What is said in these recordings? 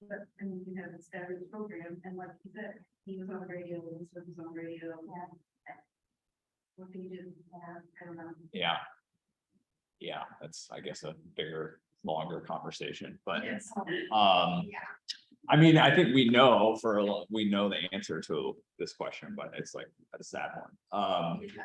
but, and you have a staggered program, and like you said, he was on the radio, this was on the radio. Yeah. What can you do? Yeah, I don't know. Yeah. Yeah, that's, I guess, a bigger, longer conversation, but, Yes. Yeah. I mean, I think we know we know the answer to this question, but it's like a sad one. Yeah.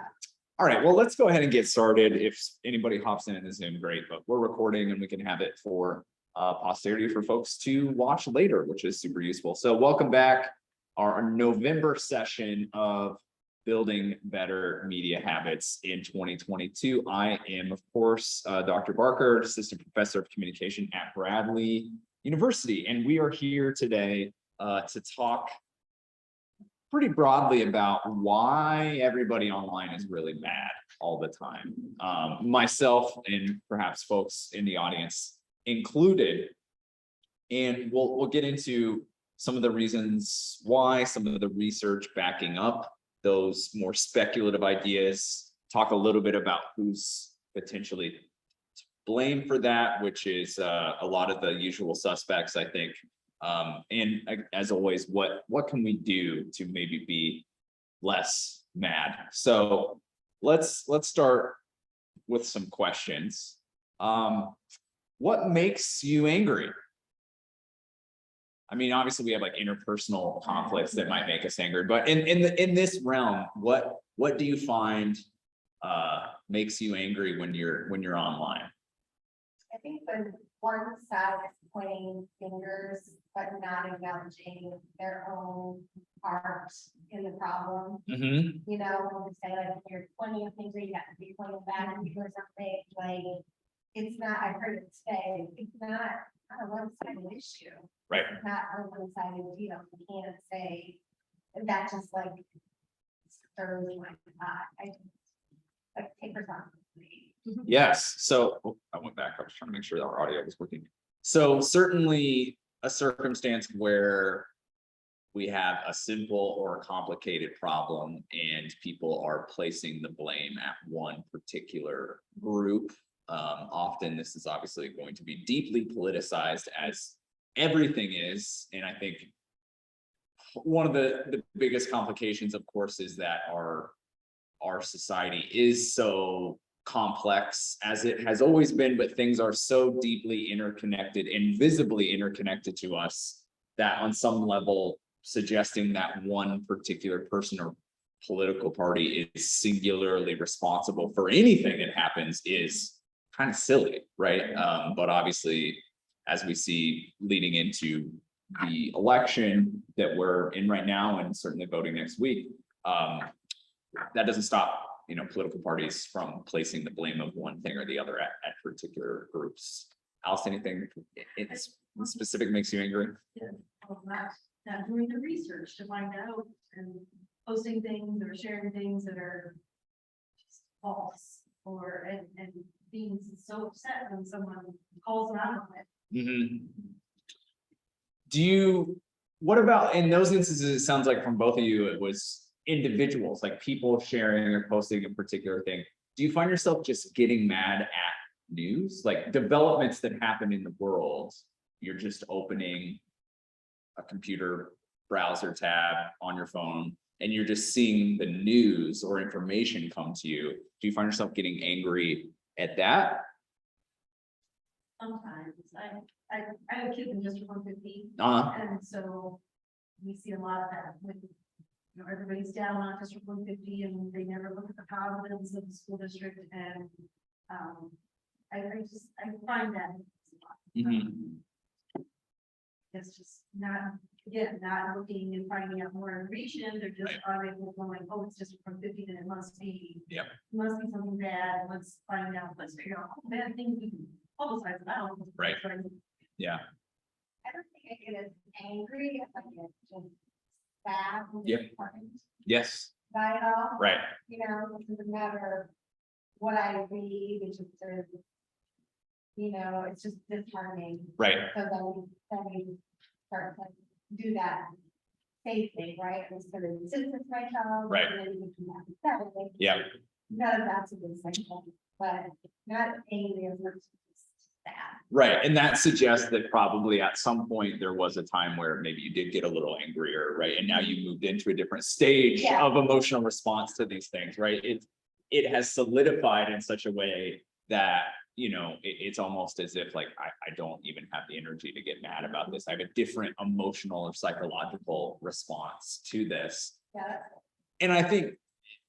All right, well, let's go ahead and get started. If anybody hops in the Zoom, great, but we're recording and we can have it for posterity for folks to watch later, which is super useful. So welcome back, our November session of Building Better Media Habits in 2022. I am, of course, Dr. Barker, Assistant Professor of Communication at Bradley University, and we are here today to talk pretty broadly about why everybody online is really mad all the time. Myself and perhaps folks in the audience included. And we'll get into some of the reasons why, some of the research backing up those more speculative ideas, talk a little bit about who's potentially to blame for that, which is a lot of the usual suspects, I think. And as always, what can we do to maybe be less mad? So let's start with some questions. What makes you angry? I mean, obviously we have like interpersonal conflicts that might make us angry, but in this realm, what do you find makes you angry when you're online? I think when one side is pointing fingers, but not acknowledging their own part in the problem. Mm-hmm. You know, when we say like, if you're pointing a finger, you have to be pointing back and do something, like, it's not, I heard it today, it's not a one-sided issue. Right. It's not a one-sided deal. You can't say that just like stirs my pot. I like take responsibility. Yes. So I went back. I was trying to make sure our audio was working. So certainly a circumstance where we have a simple or a complicated problem and people are placing the blame at one particular group. Often this is obviously going to be deeply politicized, as everything is. And I think one of the biggest complications, of course, is that our society is so complex, as it has always been, but things are so deeply interconnected and visibly interconnected to us that on some level suggesting that one particular person or political party is singularly responsible for anything that happens is kind of silly, right? But obviously, as we see leading into the election that we're in right now, and certainly voting next week, that doesn't stop, political parties from placing the blame of one thing or the other at particular groups. Alice, anything it's specific makes you angry? Yeah, well, not doing the research to find out and posting things or sharing things that are just false, or and being so upset when someone calls them out on it. Mm-hmm. What about in those instances? It sounds like from both of you, it was individuals, like people sharing or posting a particular thing. Do you find yourself just getting mad at news, like developments that happen in the world? You're just opening a computer browser tab on your phone and you're just seeing the news or information come to you. Do you find yourself getting angry at that? Sometimes I have kids in District 150, Uh-huh. and so we see a lot of that with, everybody's down on District 150 and they never look at the positives of the school district, and I find that it's just not, again, not looking and finding out more information. They're just automatically going, oh, it's District 150, then it must be, Yep. must be something bad. Let's find out, let's figure out all the bad things we can publicize about. Right. Yeah. I don't think I get as angry, I think it's just sad and Yep. disappointed Yes. by it all. Right. It doesn't matter what I read, it's just, it's just disheartening. Right. So then we start to do that safe thing, right? Instead of distance myself. Right. And then you can have that, like, Yeah. none of that's a good cycle, but not angry as much as that. Right, and that suggests that probably at some point there was a time where maybe you did get a little angrier, right? And now you moved into a different stage Yeah. of emotional response to these things, right? It has solidified in such a way that, it's almost as if like, I don't even have the energy to get mad about this. I have a different emotional or psychological response to this. Yeah. And I think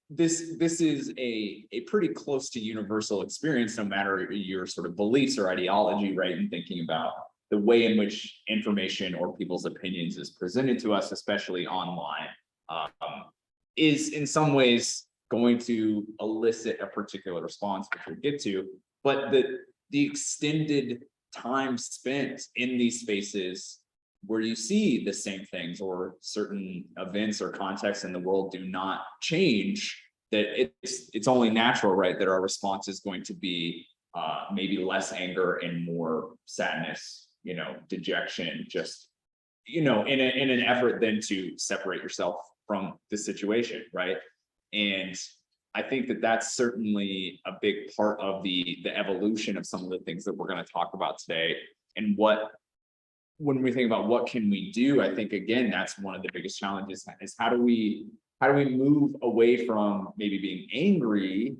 this is a pretty close to universal experience, no matter your sort of beliefs or ideology, right? And thinking about the way in which information or people's opinions is presented to us, especially online, is in some ways going to elicit a particular response, which we'll get to. But the extended time spent in these spaces where you see the same things or certain events or contexts in the world do not change, that it's only natural, right, that our response is going to be maybe less anger and more sadness, dejection, just in an effort then to separate yourself from the situation, right? And I think that that's certainly a big part of the evolution of some of the things that we're going to talk about today. And when we think about what can we do, I think again that's one of the biggest challenges is how do we move away from maybe being angry,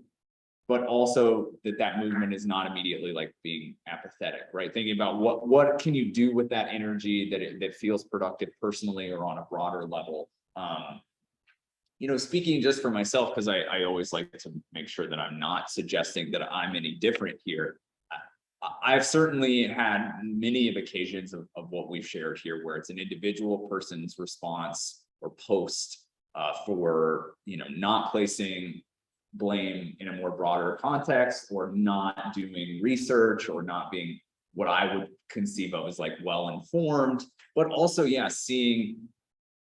but also that movement is not immediately like being apathetic, right? Thinking about what can you do with that energy that feels productive personally or on a broader level. Speaking just for myself, because I always like to make sure that I'm not suggesting that I'm any different here. I've certainly had many of occasions of what we've shared here, where it's an individual person's response or post for not placing blame in a more broader context, or not doing research, or not being what I would conceive of as like well informed, but also seeing,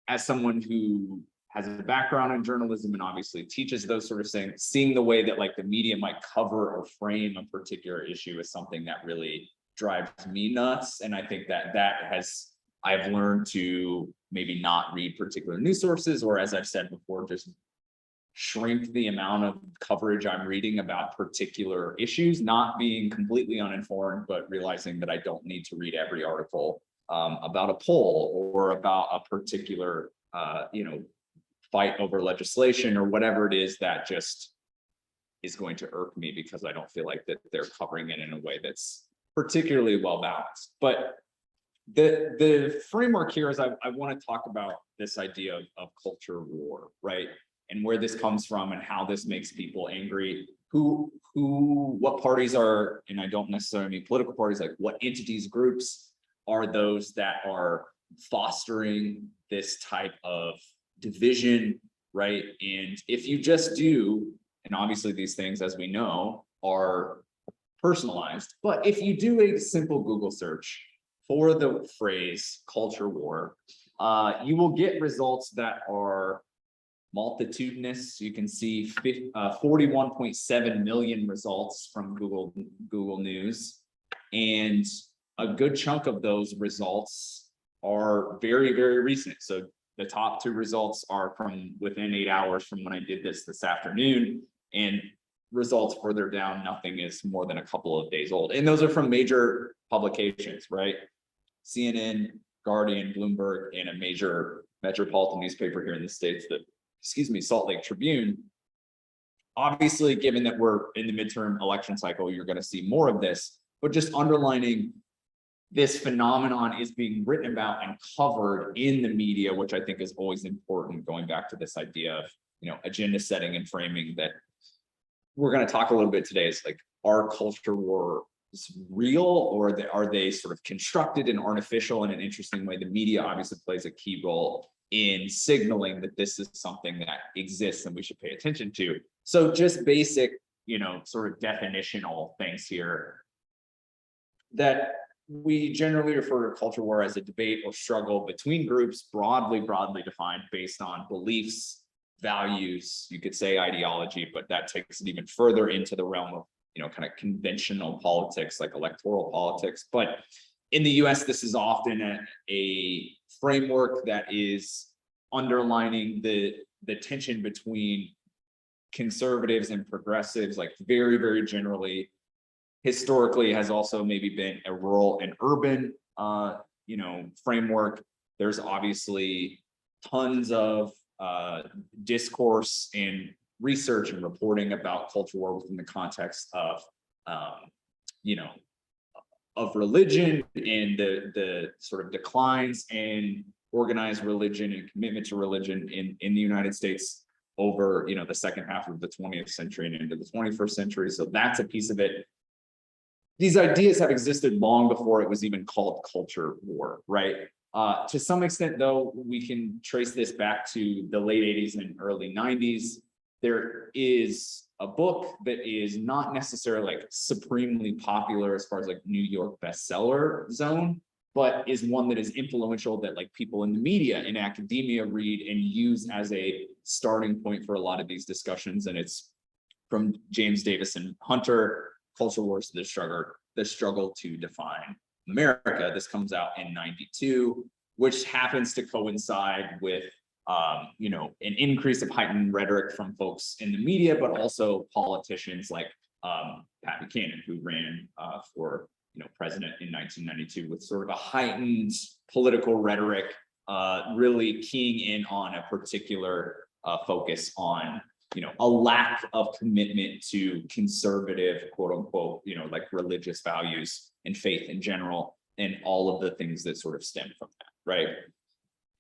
as someone who has a background in journalism and obviously teaches those sort of things, seeing the way that like the media might cover or frame a particular issue is something that really drives me nuts. And I think that I've learned to maybe not read particular news sources, or as I've said before, just shrink the amount of coverage I'm reading about particular issues, not being completely uninformed, but realizing that I don't need to read every article about a poll or about a particular, fight over legislation or whatever it is that just is going to irk me because I don't feel like that they're covering it in a way that's particularly well balanced. But the framework here is I want to talk about this idea of culture war, right? And where this comes from and how this makes people angry, what parties are, and I don't necessarily mean political parties, like what entities, groups are those that are fostering this type of division, right? And if you just do, and obviously these things, as we know, are personalized, but if you do a simple Google search for the phrase culture war, you will get results that are multitudinous. You can see 41.7 million results from Google News, and a good chunk of those results are very, very recent. So the top two results are from within 8 hours from when I did this afternoon, and results further down, nothing is more than a couple of days old. And those are from major publications, right? CNN, Guardian, Bloomberg, and a major metropolitan newspaper here in the States, Salt Lake Tribune. Obviously, given that we're in the midterm election cycle, you're going to see more of this, but just underlining this phenomenon is being written about and covered in the media, which I think is always important, going back to this idea of, agenda setting and framing that we're going to talk a little bit today. Is like, are culture wars real, or are they sort of constructed and artificial in an interesting way? The media obviously plays a key role in signaling that this is something that exists and we should pay attention to. So just basic, sort of definitional things here, that we generally refer to culture war as a debate or struggle between groups, broadly defined based on beliefs, values, you could say ideology, but that takes it even further into the realm of, kind of conventional politics, like electoral politics. But in the US, this is often a framework that is underlining the tension between conservatives and progressives, like very, very generally, historically has also maybe been a rural and urban, framework. There's obviously tons of discourse and research and reporting about culture war within the context of, of religion and the sort of declines in organized religion and commitment to religion in the United States over, the second half of the 20th century and into the 21st century. So that's a piece of it. These ideas have existed long before it was even called culture war, right? To some extent, though, we can trace this back to the late 80s and early 90s. There is a book that is not necessarily like supremely popular as far as like New York bestseller zone, but is one that is influential that like people in the media and academia read and use as a starting point for a lot of these discussions. And it's from James Davison Hunter, Culture Wars, the struggle to define America. This comes out in '92, which happens to coincide with an increase of heightened rhetoric from folks in the media, but also politicians like Pat Buchanan, who ran for president in 1992, with sort of a heightened political rhetoric, really keying in on a particular focus on a lack of commitment to conservative, quote unquote, like religious values and faith in general, and all of the things that sort of stem from that, right?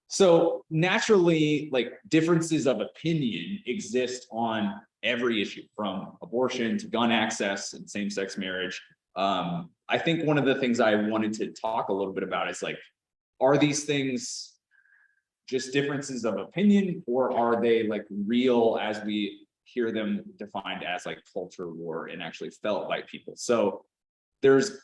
So naturally, like differences of opinion exist on every issue, from abortion to gun access and same-sex marriage. I think one of the things I wanted to talk a little bit about is like, are these things just differences of opinion, or are they like real as we hear them defined as like culture war and actually felt by people? So there's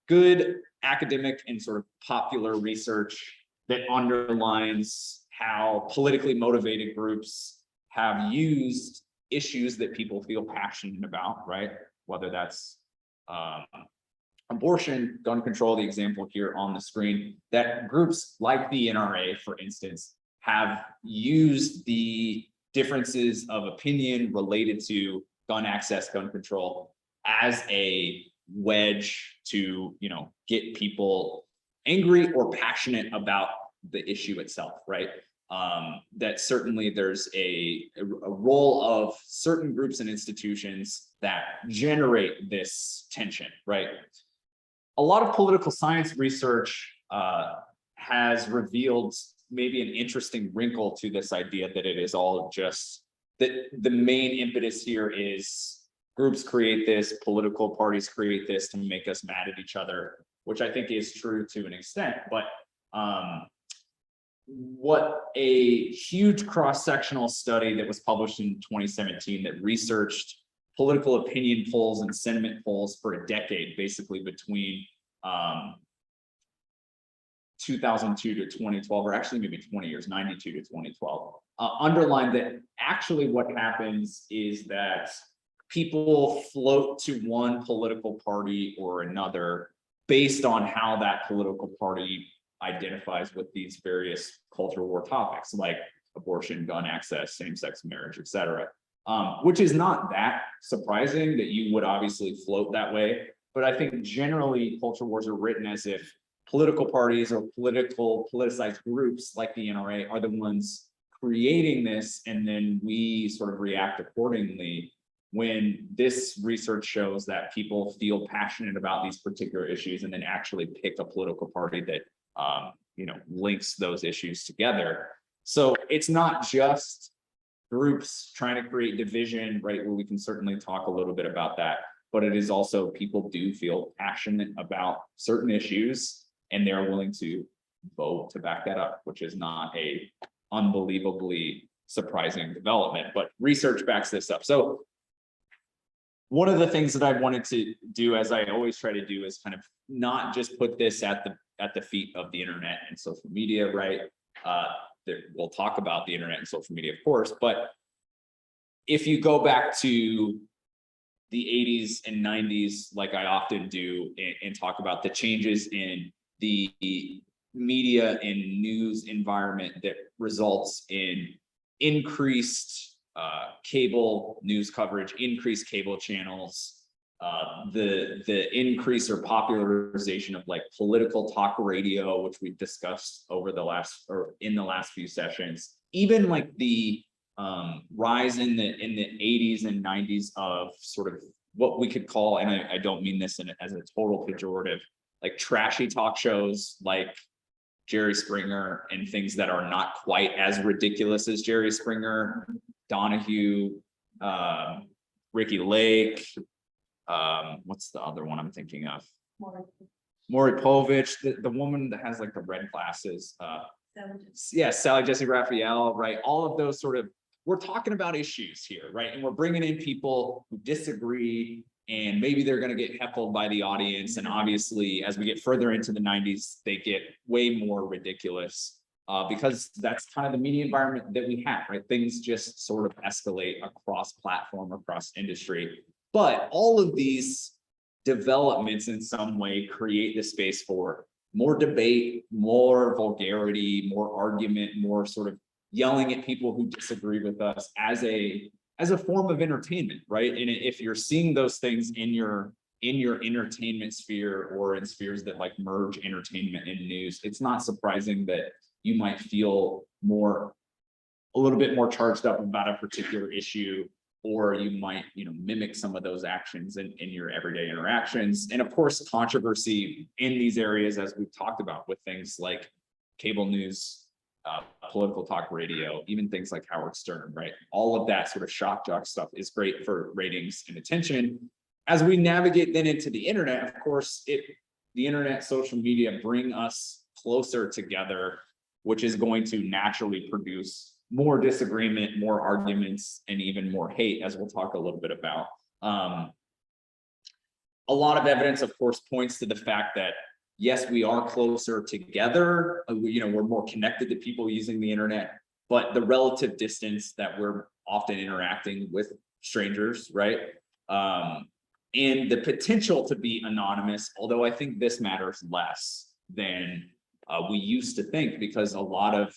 good academic and sort of popular research that underlines how politically motivated groups have used issues that people feel passionate about, right? Whether that's abortion, gun control, the example here on the screen, that groups like the NRA, for instance, have used the differences of opinion related to gun access, gun control as a wedge to, get people angry or passionate about the issue itself, right? That certainly there's a role of certain groups and institutions that generate this tension, right? A lot of political science research has revealed maybe an interesting wrinkle to this idea that it is all just that the main impetus here is groups create this, political parties create this to make us mad at each other, which I think is true to an extent. But what a huge cross-sectional study that was published in 2017 that researched political opinion polls and sentiment polls for a decade, basically between 2002 to 2012, or actually maybe 20 years, 92 to 2012, underlined that actually what happens is that people float to one political party or another based on how that political party identifies with these various culture war topics like abortion, gun access, same-sex marriage, etc. Which is not that surprising that you would obviously float that way. But I think generally culture wars are written as if political parties or politicized groups like the NRA are the ones creating this, and then we sort of react accordingly, when this research shows that people feel passionate about these particular issues and then actually pick a political party that links those issues together. So it's not just groups trying to create division, right? Where we can certainly talk a little bit about that, but it is also people do feel passionate about certain issues and they're willing to vote to back that up, which is not a unbelievably surprising development, but research backs this up. So one of the things that I wanted to do, as I always try to do, is kind of not just put this at the feet of the internet and social media, right? We'll talk about the internet and social media, of course, but if you go back to the 80s and 90s, like I often do, and talk about the changes in the media and news environment that results in increased cable news coverage, increased cable channels, the increase or popularization of like political talk radio, which we've discussed over the last or in the last few sessions, even like the rise in the 80s and 90s of sort of what we could call, and I don't mean this as a total pejorative, like trashy talk shows like Jerry Springer and things that are not quite as ridiculous as Jerry Springer, Donahue, Ricky Lake. What's the other one I'm thinking of? Maury Povich, the woman that has like the red glasses. Yeah, Sally Jesse Raphael, right? All of those sort of, we're talking about issues here, right? And we're bringing in people who disagree, and maybe they're going to get heckled by the audience. And obviously, as we get further into the 90s, they get way more ridiculous because that's kind of the media environment that we have, right? Things just sort of escalate across platform, across industry. But all of these developments in some way create the space for more debate, more vulgarity, more argument, more sort of yelling at people who disagree with us as a form of entertainment, right? And if you're seeing those things in your entertainment sphere or in spheres that like merge entertainment and news, it's not surprising that you might feel a little bit more charged up about a particular issue, or you might, mimic some of those actions in your everyday interactions. And of course, controversy in these areas, as we've talked about with things like cable news, political talk radio, even things like Howard Stern, right? All of that sort of shock jock stuff is great for ratings and attention. As we navigate then into the internet, of course, the internet, social media bring us closer together, which is going to naturally produce more disagreement, more arguments, and even more hate, as we'll talk a little bit about. A lot of evidence, of course, points to the fact that yes, we are closer together. We're more connected to people using the internet, but the relative distance that we're often interacting with strangers, right? And the potential to be anonymous, although I think this matters less than we used to think, because a lot of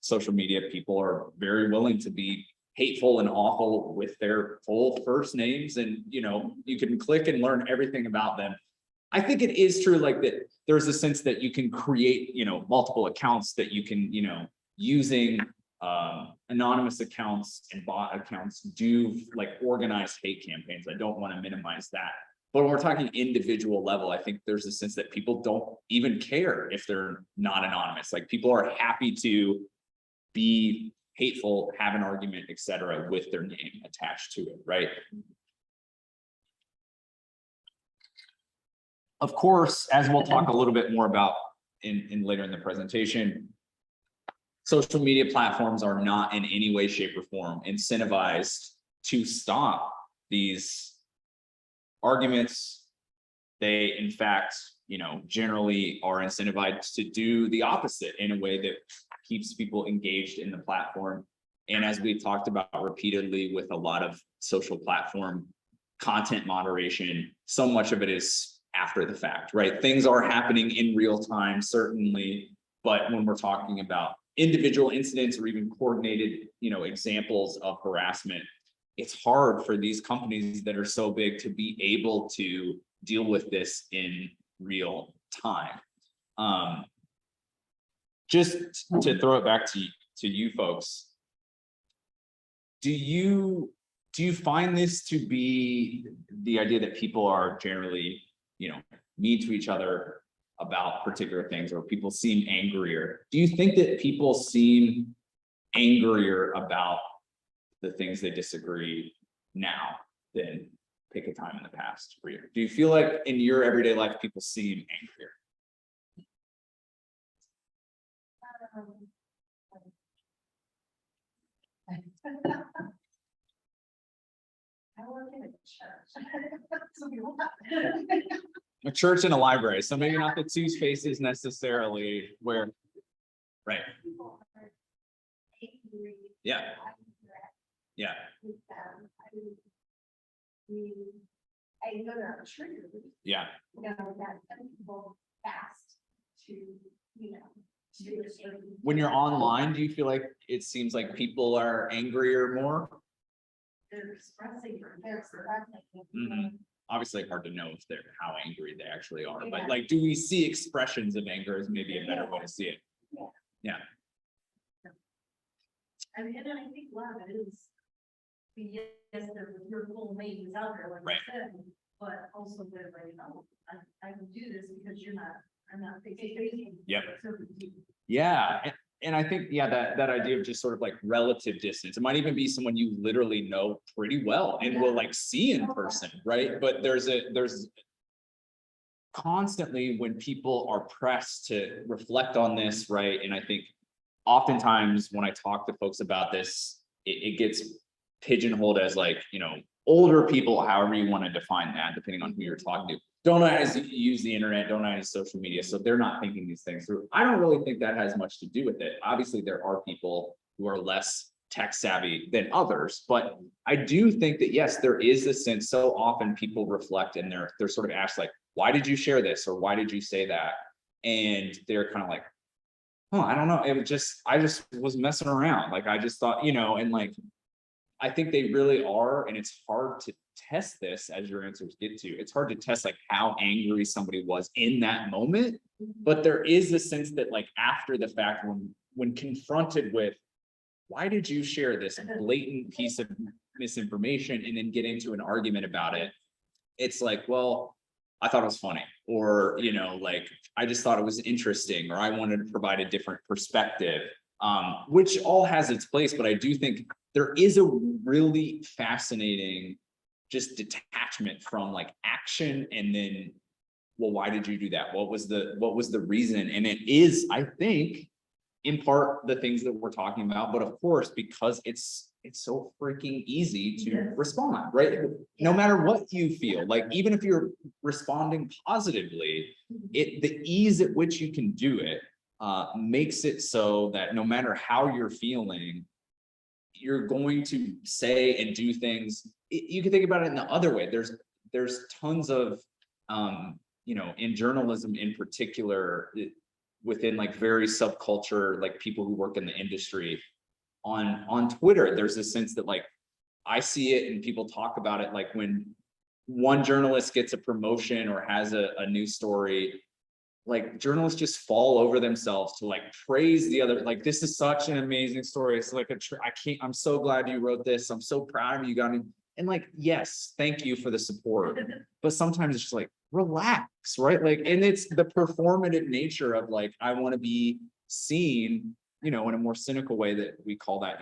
social media people are very willing to be hateful and awful with their full first names, and you can click and learn everything about them. I think it is true, like that there's a sense that you can create, multiple accounts that you can, using anonymous accounts and bot accounts do like organized hate campaigns. I don't want to minimize that. But when we're talking individual level, I think there's a sense that people don't even care if they're not anonymous. Like people are happy to be hateful, have an argument, etc., with their name attached to it, right? Of course, as we'll talk a little bit more about in later in the presentation, social media platforms are not in any way, shape, or form incentivized to stop these arguments. They, in fact, generally are incentivized to do the opposite in a way that keeps people engaged in the platform. And as we've talked about repeatedly with a lot of social platform content moderation, so much of it is after the fact, right? Things are happening in real time, certainly, but when we're talking about individual incidents or even coordinated, examples of harassment, it's hard for these companies that are so big to be able to deal with this in real time. Just to throw it back to you folks, do you find this to be the idea that people are generally, mean to each other about particular things, or people seem angrier? Do you think that people seem angrier about the things they disagree now than pick a time in the past for you? Do you feel like in your everyday life people seem angrier? I work in a church. So A church and a library, so maybe not the two spaces necessarily where, right? people are angry. Yeah. Yeah. With them. I know there are triggers. Yeah. That send people fast to, to a certain. When you're online, do you feel like it seems like people are angrier more? They're expressing. They're expressing, Mhm. obviously hard to know if they're how angry they actually are, but Yeah. like, do we see expressions of anger is maybe a better way to see it. And I think a lot of it is. Yes, your full name is out there, like Right. I said, but also they're like, oh, I can do this because I'm not facing. Yep. So, Yeah, and I think, yeah, that idea of just sort of like relative distance, it might even be someone you literally know pretty well and will like see in person, right? But there's constantly when people are pressed to reflect on this, right? And I think oftentimes when I talk to folks about this, it gets pigeonholed as like, older people, however you want to define that, depending on who you're talking to. Don't always use the internet, don't always social media, so they're not thinking these things through. I don't really think that has much to do with it. Obviously, there are people who are less tech savvy than others, but I do think that yes, there is a sense. So often people reflect and they're sort of asked like, why did you share this, or why did you say that? And they're kind of like, oh, I don't know. I just was messing around. Like, I just thought, and like, I think they really are. And it's hard to test this, as your answers get to. It's hard to test like how angry somebody was in that moment. But there is a sense that like after the fact, when confronted with, why did you share this blatant piece of misinformation and then get into an argument about it? It's like, well, I thought it was funny, or, like, I just thought it was interesting, or I wanted to provide a different perspective, which all has its place. But I do think there is a really fascinating just detachment from like action. And then, well, why did you do that? What was the reason? And it is, I think, in part the things that we're talking about, but of course, because it's so freaking easy to respond, right? No matter what you feel, like even if you're responding positively, the ease at which you can do it makes it so that no matter how you're feeling, you're going to say and do things. You can think about it in the other way. There's tons of in journalism in particular, within like very subculture, like people who work in the industry, on Twitter, there's a sense that like I see it and people talk about it, like when one journalist gets a promotion or has a news story, like journalists just fall over themselves to like praise the other, like, this is such an amazing story. It's like I'm so glad you wrote this. I'm so proud of you. Got it. And like, yes, thank you for the support. But sometimes it's just like, relax, right? Like, and it's the performative nature of like, I want to be seen, in a more cynical way that we call that,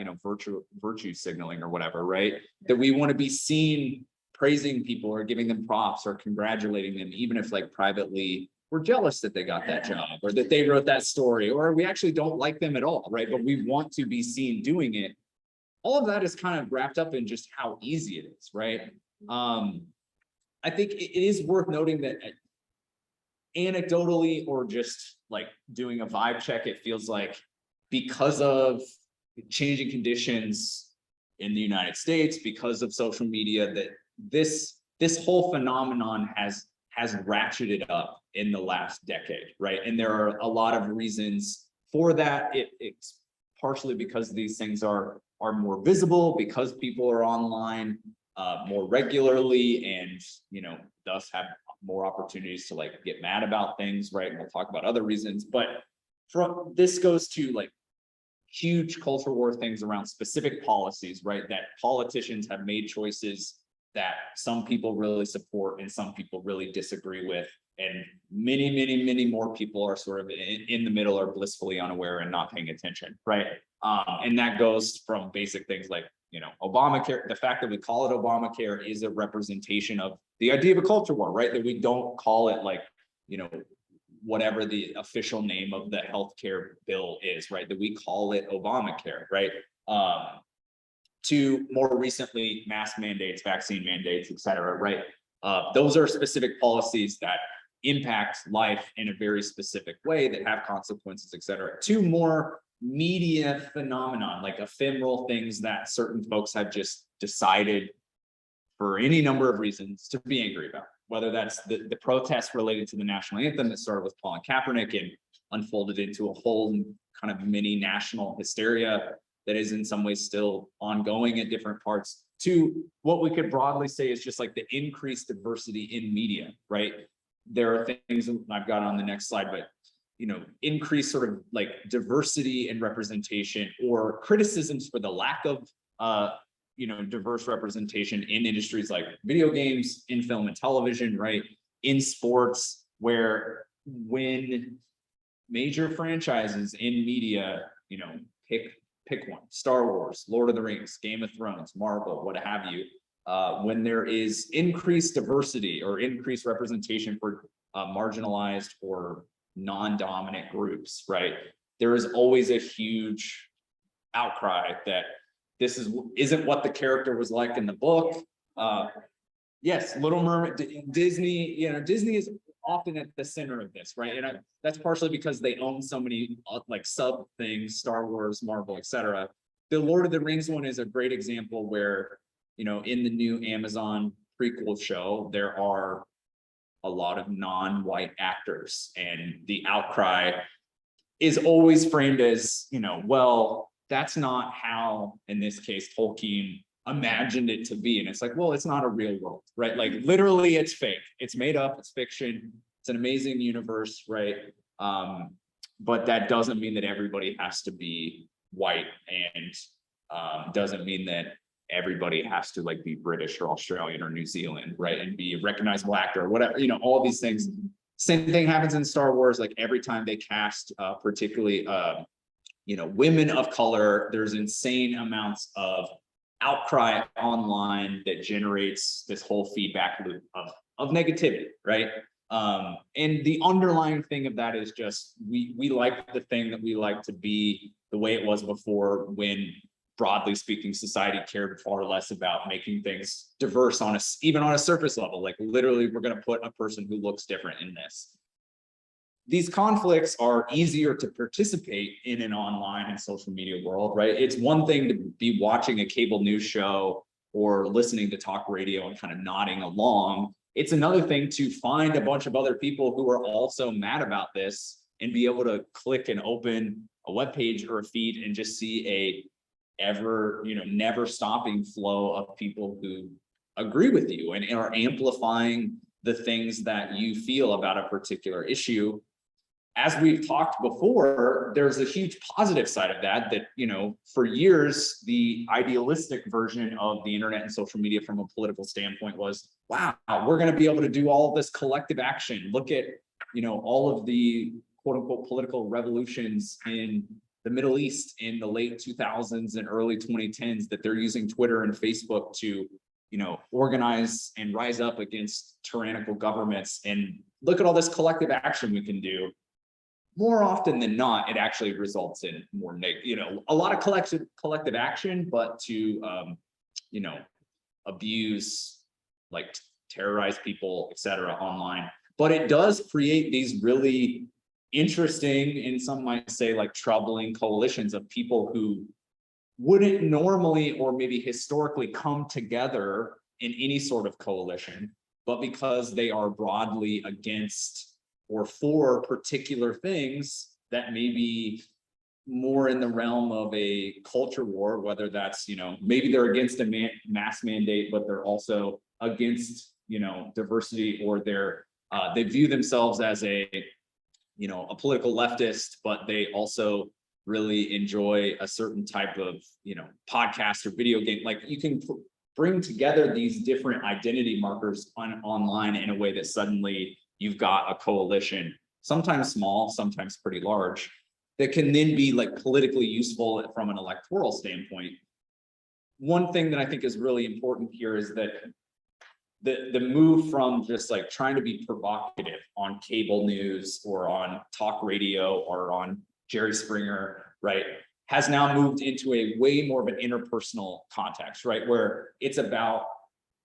virtue signaling or whatever, right? That we want to be seen praising people or giving them props or congratulating them, even if like privately we're jealous that they got that job or that they wrote that story, or we actually don't like them at all, right? But we want to be seen doing it. All of that is kind of wrapped up in just how easy it is, right? I think it is worth noting that anecdotally, or just like doing a vibe check, it feels like because of changing conditions in the United States, because of social media, that this whole phenomenon has ratcheted up in the last decade, right? And there are a lot of reasons for that. It's partially because these things are more visible, because people are online more regularly, and thus have more opportunities to like get mad about things, right? And we'll talk about other reasons, but this goes to like huge culture war things around specific policies, right? That politicians have made choices that some people really support and some people really disagree with, and many more people are sort of in the middle, or blissfully unaware and not paying attention, right? And that goes from basic things like Obamacare. The fact that we call it Obamacare is a representation of the idea of a culture war, right? That we don't call it like whatever the official name of the healthcare bill is, right? That we call it Obamacare, right? To more recently, mask mandates, vaccine mandates, et cetera, right? Those are specific policies that impact life in a very specific way, that have consequences, et cetera. To more media phenomenon, like ephemeral things that certain folks have just decided for any number of reasons to be angry about. Whether that's the protests related to the national anthem that started with Colin Kaepernick and unfolded into a whole kind of mini national hysteria that is in some ways still ongoing at different parts, to what we could broadly say is just like the increased diversity in media, right? There are things I've got on the next slide, but increased sort of like diversity and representation, or criticisms for the lack of diverse representation in industries like video games, in film and television, right? In sports, where when major franchises in media, pick one, Star Wars, Lord of the Rings, Game of Thrones, Marvel, what have you, when there is increased diversity or increased representation for marginalized or non-dominant groups, right? There is always a huge outcry that this isn't what the character was like in the book. Yes, Little Mermaid, Disney, Disney is often at the center of this, right? And that's partially because they own so many like sub things, Star Wars, Marvel, etc. The Lord of the Rings one is a great example where, in the new Amazon prequel show, there are a lot of non-white actors, and the outcry is always framed as, well, that's not how, in this case, Tolkien imagined it to be. And it's like, well, it's not a real world, right? Like literally it's fake, it's made up, it's fiction, it's an amazing universe, right? But that doesn't mean that everybody has to be white, and doesn't mean that everybody has to like be British or Australian or New Zealand, right? And be a recognizable actor or whatever, all these things. Same thing happens in Star Wars. Like every time they cast particularly women of color, there's insane amounts of outcry online that generates this whole feedback loop of negativity, right? And the underlying thing of that is just we like the thing that we like to be the way it was before, when broadly speaking, society cared far less about making things diverse even on a surface level. Like literally, we're going to put a person who looks different in this. These conflicts are easier to participate in an online and social media world, right? It's one thing to be watching a cable news show or listening to talk radio and kind of nodding along. It's another thing to find a bunch of other people who are also mad about this and be able to click and open a web page or a feed and just see a never stopping flow of people who agree with you and are amplifying the things that you feel about a particular issue. As we've talked before, there's a huge positive side of that, for years, the idealistic version of the internet and social media from a political standpoint was, wow, we're going to be able to do all of this collective action. Look at, all of the quote unquote political revolutions in the Middle East in the late 2000s and early 2010s, that they're using Twitter and Facebook to, organize and rise up against tyrannical governments. And look at all this collective action we can do. More often than not, it actually results in more a lot of collective action, but to abuse, like terrorize people, etc. online. But it does create these really interesting, and some might say like troubling, coalitions of people who wouldn't normally or maybe historically come together in any sort of coalition, but because they are broadly against or for particular things that may be more in the realm of a culture war, whether that's, maybe they're against a mass mandate, but they're also against, diversity, or they view themselves as a political leftist, but they also really enjoy a certain type of, podcast or video game. Like you can bring together these different identity markers online in a way that suddenly you've got a coalition, sometimes small, sometimes pretty large, that can then be like politically useful from an electoral standpoint. One thing that I think is really important here is that the move from just like trying to be provocative on cable news or on talk radio or on Jerry Springer, right, has now moved into a way more of an interpersonal context, right, where it's about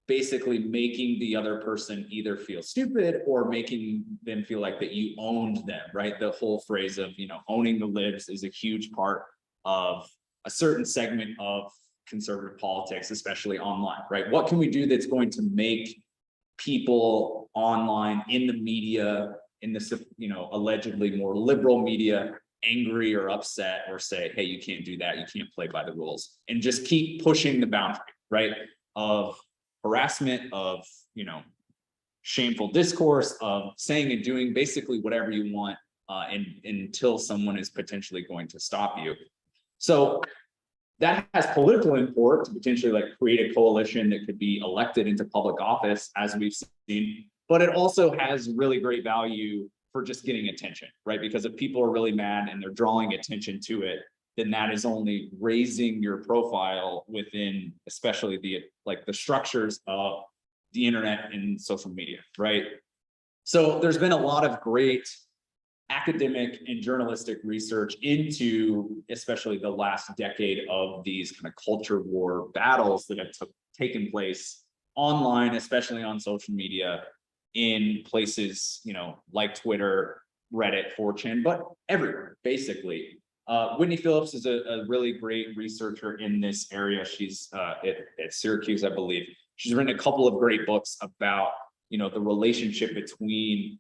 basically making the other person either feel stupid or making them feel like that you owned them, right? The whole phrase of, owning the libs is a huge part of a certain segment of conservative politics, especially online, right? What can we do that's going to make people online in the media, in this, allegedly more liberal media, angry or upset, or say, hey, you can't do that, you can't play by the rules, and just keep pushing the boundary, right? of harassment, of, you know, shameful discourse, of saying and doing basically whatever you want, and until someone is potentially going to stop you. So that has political import to potentially like create a coalition that could be elected into public office, as we've seen, but it also has really great value for just getting attention, right? Because if people are really mad and they're drawing attention to it, then that is only raising your profile within, especially the structures of the internet and social media, right? So there's been a lot of great academic and journalistic research into especially the last decade of these kind of culture war battles that have taken place online, especially on social media, in places, you know, like Twitter, Reddit, 4chan, but everywhere, basically. Whitney Phillips is a really great researcher in this area. She's at Syracuse, I believe. She's written a couple of great books about, you know, the relationship between,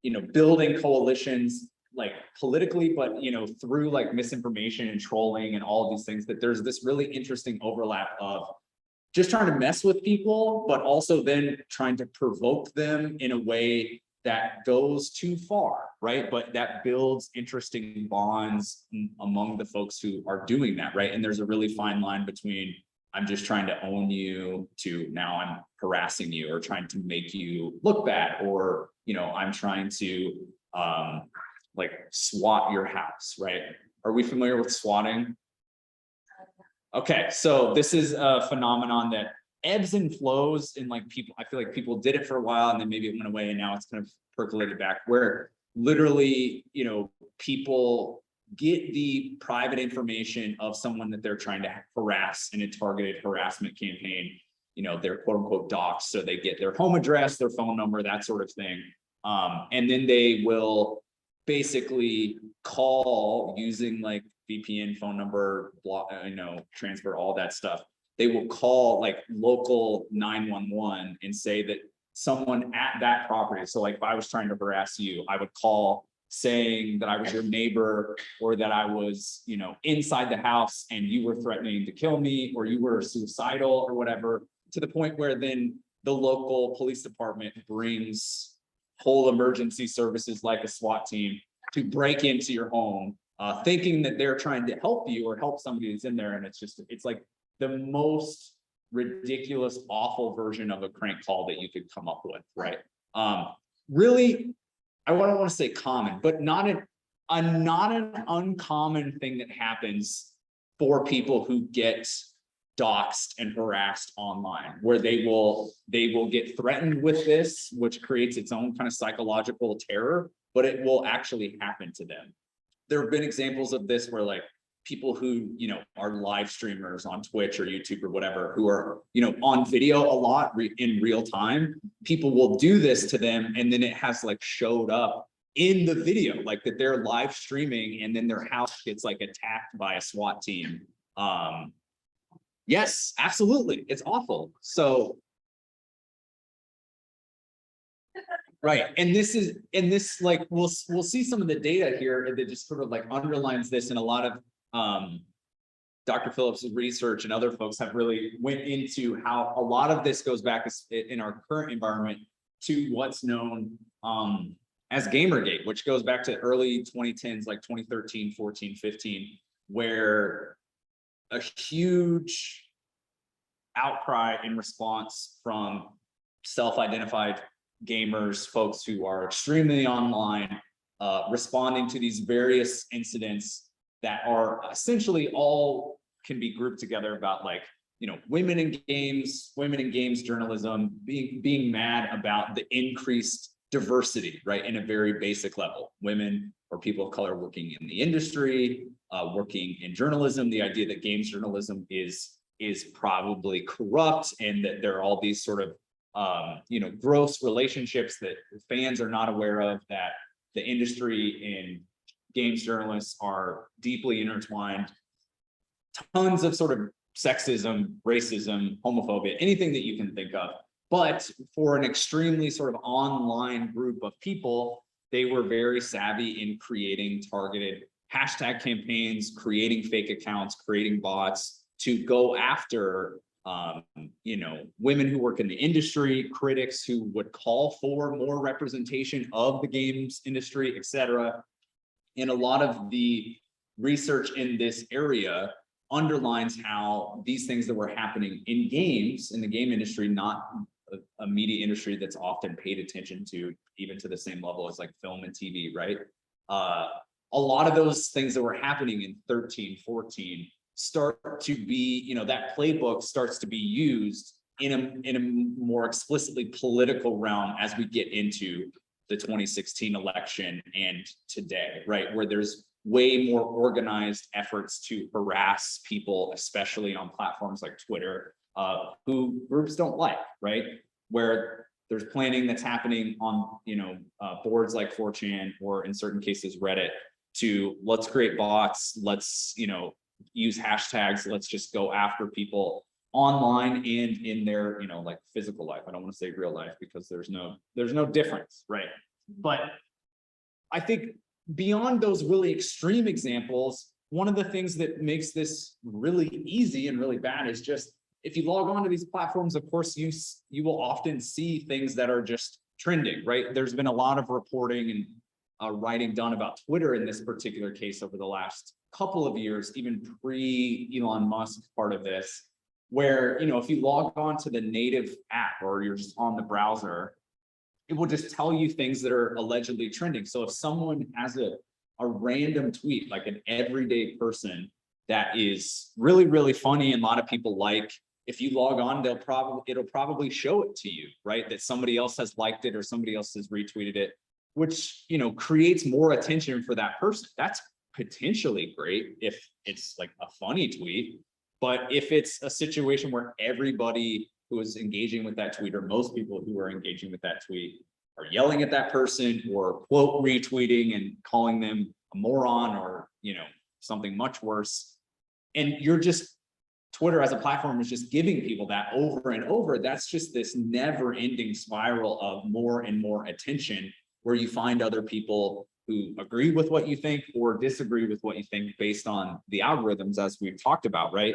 you know, building coalitions like politically, but, you know, through like misinformation and trolling and all of these things, that there's this really interesting overlap of just trying to mess with people, but also then trying to provoke them in a way that goes too far, right? But that builds interesting bonds among the folks who are doing that, right? And there's a really fine line between I'm just trying to own you to now I'm harassing you or trying to make you look bad, or, you know, I'm trying to like SWAT your house, right? Are we familiar with swatting? Okay, so this is a phenomenon that ebbs and flows in like people. I feel like people did it for a while and then maybe it went away and now it's kind of percolated back, where literally, you know, people get the private information of someone that they're trying to harass in a targeted harassment campaign. You know, they're quote unquote doxxed, so they get their home address, their phone number, that sort of thing. And then they will basically call using like VPN phone number, block, you know, transfer, all that stuff. They will call like local 911 and say that someone at that property. So like if I was trying to harass you, I would call saying that I was your neighbor, or that I was, you know, inside the house and you were threatening to kill me, or you were suicidal or whatever, to the point where then the local police department brings whole emergency services like a SWAT team to break into your home, thinking that they're trying to help you or help somebody who's in there. And it's just, it's like the most ridiculous, awful version of a crank call that you could come up with, right? Really, I don't want to say common, but not an uncommon thing that happens for people who get doxxed and harassed online, where they will get threatened with this, which creates its own kind of psychological terror, but it will actually happen to them. There have been examples of this where like people who, you know, are live streamers on Twitch or YouTube or whatever, who are, you know, on video a lot in real time, people will do this to them. And then it has like showed up in the video, like that they're live streaming and then their house gets like attacked by a SWAT team. Yes, absolutely. It's awful. So, right. And this like, we'll see some of the data here that just sort of like underlines this, and a lot of Dr. Phillips' research and other folks have really went into how a lot of this goes back in our current environment to what's known as Gamergate, which goes back to early 2010s, like 2013, 14, 15, where a huge outcry in response from self-identified gamers, folks who are extremely online, responding to these various incidents that are essentially all can be grouped together about like, you know, women in games journalism, being mad about the increased diversity, right? In a very basic level, women or people of color working in the industry, working in journalism, the idea that games journalism is probably corrupt, and that there are all these sort of you know, gross relationships that fans are not aware of, that the industry and games journalists are deeply intertwined. Tons of sort of sexism, racism, homophobia, anything that you can think of. But for an extremely sort of online group of people, they were very savvy in creating targeted hashtag campaigns, creating fake accounts, creating bots to go after you know, women who work in the industry, critics who would call for more representation of the games industry, etc. And a lot of the research in this area underlines how these things that were happening in games, in the game industry, not a media industry that's often paid attention to, even to the same level as like film and TV, right? A lot of those things that were happening in 13, 14 start to be, you know, that playbook starts to be used in a more explicitly political realm as we get into the 2016 election and today, right? Where there's way more organized efforts to harass people, especially on platforms like Twitter, who groups don't like, right? Where there's planning that's happening on, you know, boards like 4chan, or in certain cases Reddit, to let's create bots, let's, you know, use hashtags, let's just go after people online and in their, you know, like physical life. I don't want to say real life because there's no difference, right? But I think beyond those really extreme examples, one of the things that makes this really easy and really bad is just, if you log on to these platforms, of course, you will often see things that are just trending, right? There's been a lot of reporting and writing done about Twitter in this particular case over the last couple of years, even pre Elon Musk part of this, where, you know, if you log on to the native app or you're just on the browser, it will just tell you things that are allegedly trending. So if someone has a random tweet, like an everyday person that is really, really funny and a lot of people like, if you log on, it'll probably show it to you, right? That somebody else has liked it or somebody else has retweeted it, which, you know, creates more attention for that person. That's potentially great if it's like a funny tweet. But if it's a situation where everybody who is engaging with that tweet, or most people who are engaging with that tweet, are yelling at that person or quote retweeting and calling them a moron or, you know, something much worse, and you're just, Twitter as a platform is just giving people that over and over, that's just this never-ending spiral of more and more attention, where you find other people who agree with what you think or disagree with what you think based on the algorithms, as we've talked about, right?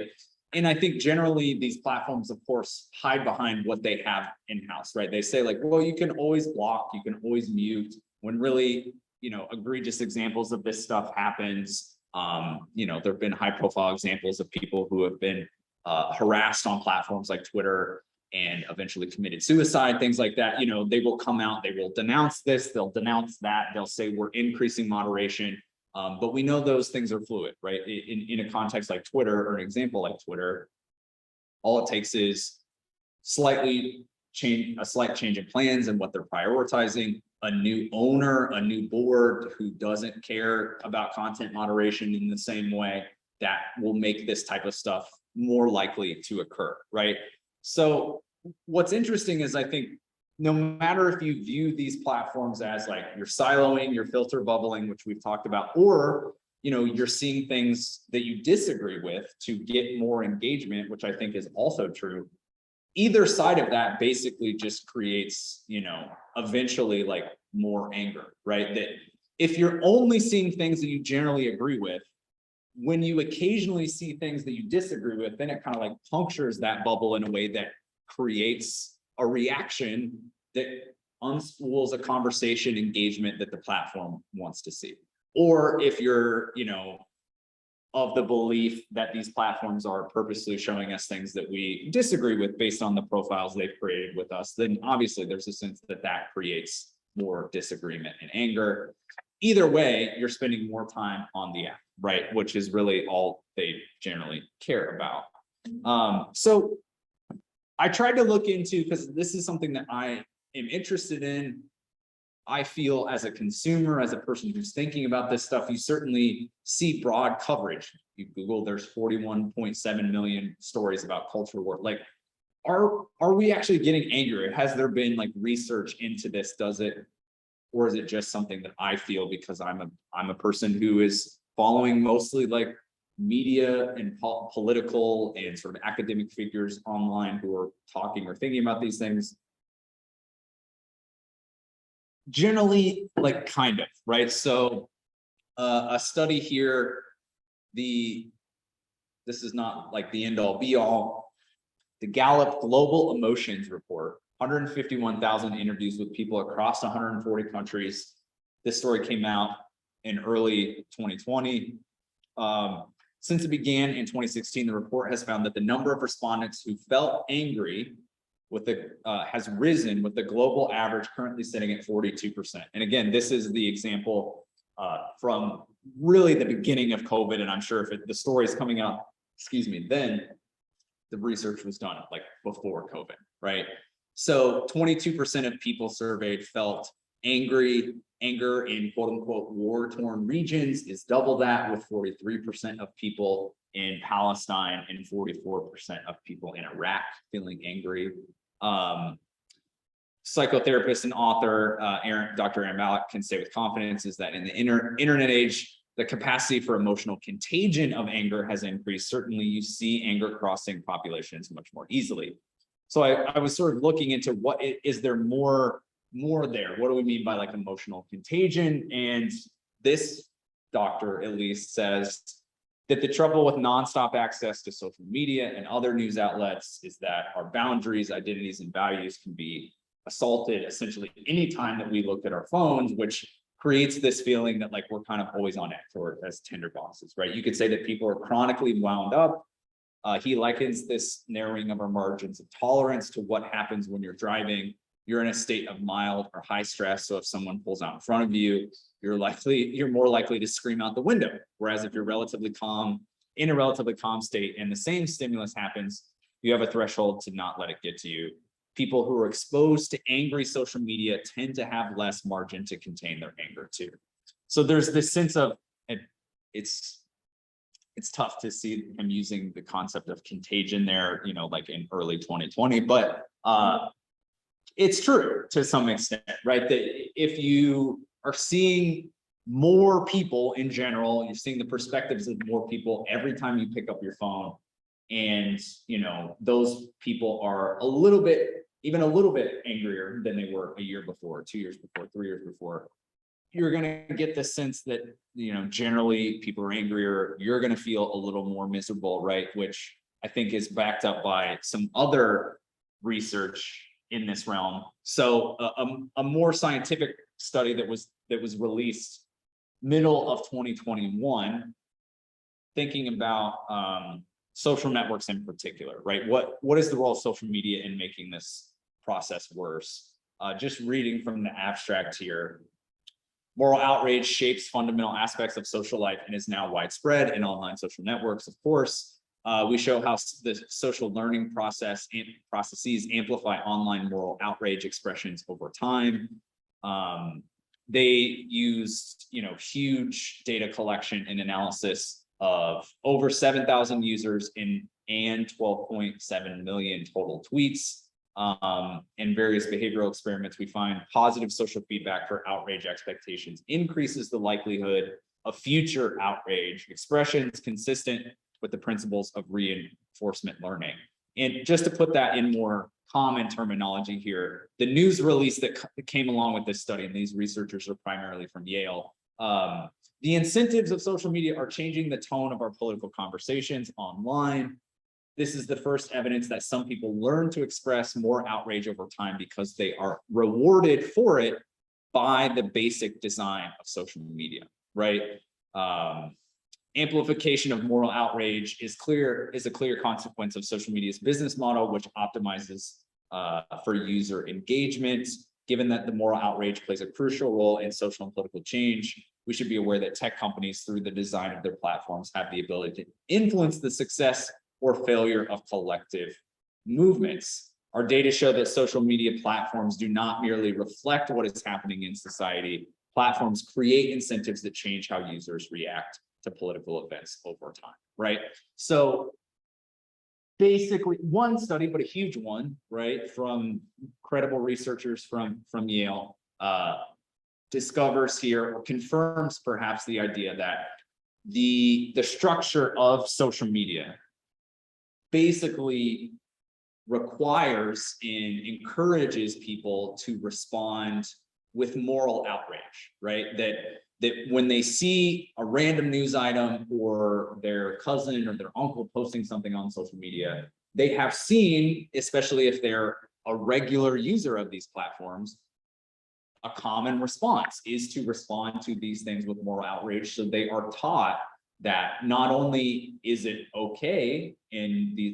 And I think generally these platforms, of course, hide behind what they have in-house, right? They say like, well, you can always block, you can always mute, when really, you know, egregious examples of this stuff happens. You know, there have been high profile examples of people who have been harassed on platforms like Twitter and eventually committed suicide, things like that. You know, they will come out, they will denounce this, they'll denounce that, they'll say we're increasing moderation. But we know those things are fluid, right? In a context like Twitter, or an example like Twitter, all it takes is a slight change in plans and what they're prioritizing, a new owner, a new board who doesn't care about content moderation in the same way, that will make this type of stuff more likely to occur, right? So what's interesting is, I think, no matter if you view these platforms as like you're siloing, you're filter bubbling, which we've talked about, or, you know, you're seeing things that you disagree with to get more engagement, which I think is also true. Either side of that basically just creates, you know, eventually like more anger, right? That if you're only seeing things that you generally agree with, when you occasionally see things that you disagree with, then it kind of like punctures that bubble in a way that creates a reaction that unspools a conversation engagement that the platform wants to see. Or if you're, you know, of the belief that these platforms are purposely showing us things that we disagree with based on the profiles they've created with us, then obviously there's a sense that that creates more disagreement and anger. Either way, you're spending more time on the app, right? Which is really all they generally care about. So I tried to look into, because this is something that I am interested in. I feel as a consumer, as a person who's thinking about this stuff, you certainly see broad coverage. You Google, there's 41.7 million stories about culture war. Like, are we actually getting angry? Has there been like research into this? Does it, or is it just something that I feel because I'm a person who is following mostly like media and political and sort of academic figures online who are talking or thinking about these things? Generally, like, kind of, right? So a study here, this is not like the end all be all. The Gallup Global Emotions Report, 151,000 interviews with people across 140 countries. This story came out in early 2020. Since it began in 2016, the report has found that the number of respondents who felt angry with the has risen, with the global average currently sitting at 42%. And again, this is the example from really the beginning of COVID. And I'm sure if the story is coming up, then the research was done like before COVID, right? So 22% of people surveyed felt anger in quote unquote war-torn regions is double that, with 43% of people in Palestine and 44% of people in Iraq feeling angry. Psychotherapist and author Dr. Aaron Malik can say with confidence is that in the internet age, the capacity for emotional contagion of anger has increased. Certainly you see anger crossing populations much more easily. So I was sort of looking into is there more there? What do we mean by like emotional contagion? And this doctor at least says that the trouble with nonstop access to social media and other news outlets is that our boundaries, identities, and values can be assaulted essentially anytime that we look at our phones, which creates this feeling that like we're kind of always on edge, or as tinderboxes, right? You could say that people are chronically wound up. He likens this narrowing of our margins of tolerance to what happens when you're driving. You're in a state of mild or high stress. So if someone pulls out in front of you, you're more likely to scream out the window. Whereas if you're relatively calm, in a relatively calm state, and the same stimulus happens, you have a threshold to not let it get to you. People who are exposed to angry social media tend to have less margin to contain their anger too. So there's this sense of, it's tough to see him using the concept of contagion there, like in early 2020, but it's true to some extent, right? That if you are seeing more people in general, you're seeing the perspectives of more people every time you pick up your phone, and those people are even a little bit angrier than they were a year before, 2 years before, 3 years before. You're going to get the sense that generally people are angrier. You're going to feel a little more miserable, right? Which I think is backed up by some other research in this realm. So a more scientific study that was released middle of 2021, thinking about social networks in particular, right? What is the role of social media in making this process worse? Just reading from the abstract here. Moral outrage shapes fundamental aspects of social life and is now widespread in online social networks, of course. We show how the social learning processes amplify online moral outrage expressions over time. They used, huge data collection and analysis of over 7,000 users and 12.7 million total tweets. In various behavioral experiments, we find positive social feedback for outrage expectations increases the likelihood of future outrage expressions consistent with the principles of reinforcement learning. And just to put that in more common terminology here, the news release that came along with this study, and these researchers are primarily from Yale, the incentives of social media are changing the tone of our political conversations online. This is the first evidence that some people learn to express more outrage over time because they are rewarded for it by the basic design of social media, right? Amplification of moral outrage is a clear consequence of social media's business model, which optimizes for user engagement. Given that the moral outrage plays a crucial role in social and political change, we should be aware that tech companies, through the design of their platforms, have the ability to influence the success or failure of collective movements. Our data show that social media platforms do not merely reflect what is happening in society. Platforms create incentives that change how users react to political events over time, right? So basically one study, but a huge one, right, from credible researchers from Yale, discovers here or confirms perhaps the idea that the structure of social media basically requires and encourages people to respond with moral outrage, right? That when they see a random news item or their cousin or their uncle posting something on social media, they have seen, especially if they're a regular user of these platforms, a common response is to respond to these things with moral outrage. So they are taught that not only is it okay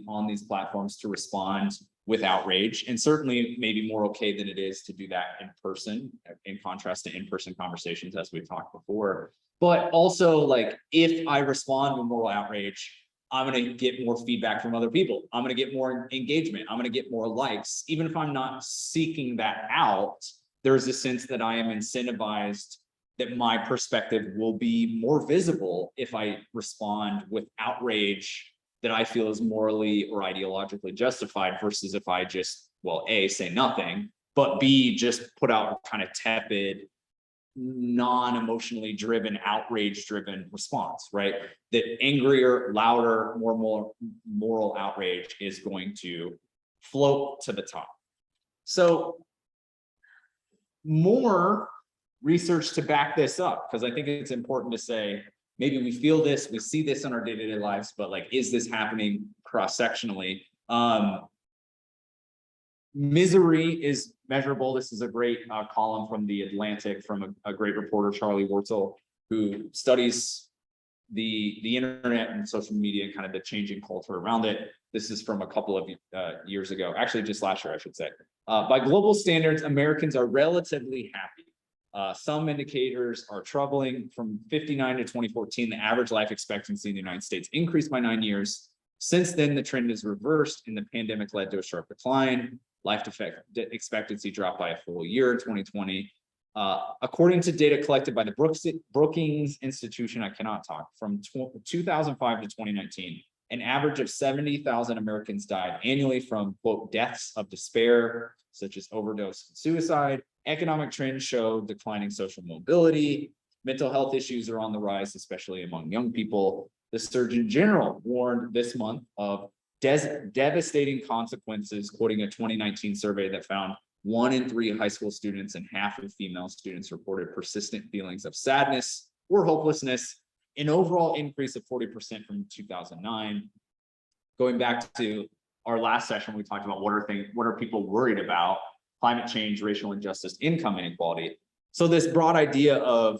on these platforms to respond with outrage, and certainly maybe more okay than it is to do that in person, in contrast to in-person conversations, as we've talked before. But also, like, if I respond with moral outrage, I'm going to get more feedback from other people. I'm going to get more engagement. I'm going to get more likes. Even if I'm not seeking that out, there's a sense that I am incentivized, that my perspective will be more visible if I respond with outrage that I feel is morally or ideologically justified, versus if I just, well, A, say nothing, but B, just put out kind of tepid, non-emotionally driven, outrage-driven response, right? That angrier, louder, more moral outrage is going to float to the top. So more research to back this up, because I think it's important to say, maybe we feel this, we see this in our day-to-day lives, but like, is this happening cross-sectionally? Misery is measurable. This is a great column from The Atlantic from a great reporter, Charlie Wurtzel, who studies the internet and social media and kind of the changing culture around it. This is from a couple of years ago, actually just last year, I should say. By global standards, Americans are relatively happy. Some indicators are troubling. From 59 to 2014, the average life expectancy in the United States increased by 9 years. Since then, the trend is reversed, and the pandemic led to a sharp decline. Life expectancy dropped by a full year in 2020. According to data collected by the Brookings Institution, I cannot talk, from 2005 to 2019, an average of 70,000 Americans died annually from, quote, deaths of despair, such as overdose and suicide. Economic trends show declining social mobility. Mental health issues are on the rise, especially among young people. The Surgeon General warned this month of devastating consequences, quoting a 2019 survey that found 1 in 3 high school students and half of female students reported persistent feelings of sadness or hopelessness, an overall increase of 40% from 2009. Going back to our last session, we talked about what are people worried about: climate change, racial injustice, income inequality. So this broad idea of,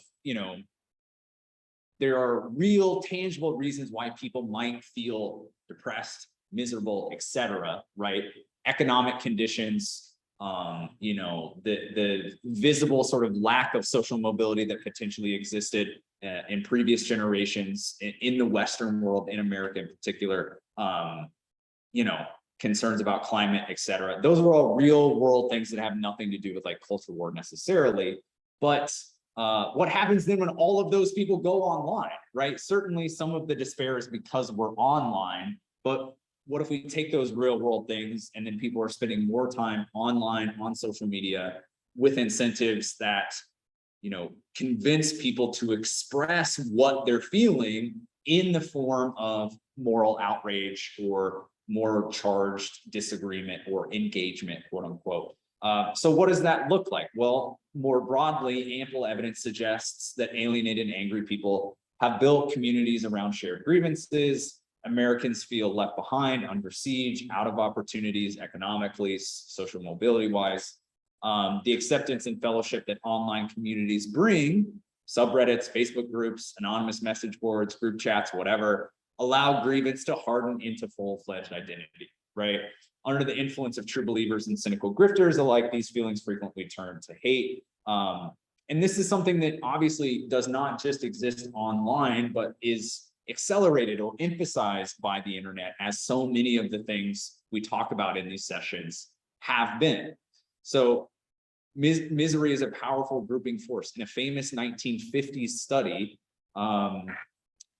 there are real tangible reasons why people might feel depressed, miserable, etc., right? Economic conditions, the visible sort of lack of social mobility that potentially existed in previous generations in the Western world, in America in particular, concerns about climate, etc. Those are all real world things that have nothing to do with like culture war necessarily. But what happens then when all of those people go online, right? Certainly some of the despair is because we're online, but what if we take those real world things and then people are spending more time online on social media with incentives that, convince people to express what they're feeling in the form of moral outrage or more charged disagreement or engagement, quote unquote. So what does that look like? Well, more broadly, ample evidence suggests that alienated and angry people have built communities around shared grievances. Americans feel left behind, under siege, out of opportunities economically, social mobility wise. The acceptance and fellowship that online communities bring, subreddits, Facebook groups, anonymous message boards, group chats, whatever, allow grievance to harden into full-fledged identity, right? Under the influence of true believers and cynical grifters alike, these feelings frequently turn to hate. And this is something that obviously does not just exist online, but is accelerated or emphasized by the internet, as so many of the things we talk about in these sessions have been. So misery is a powerful grouping force. In a famous 1950s study,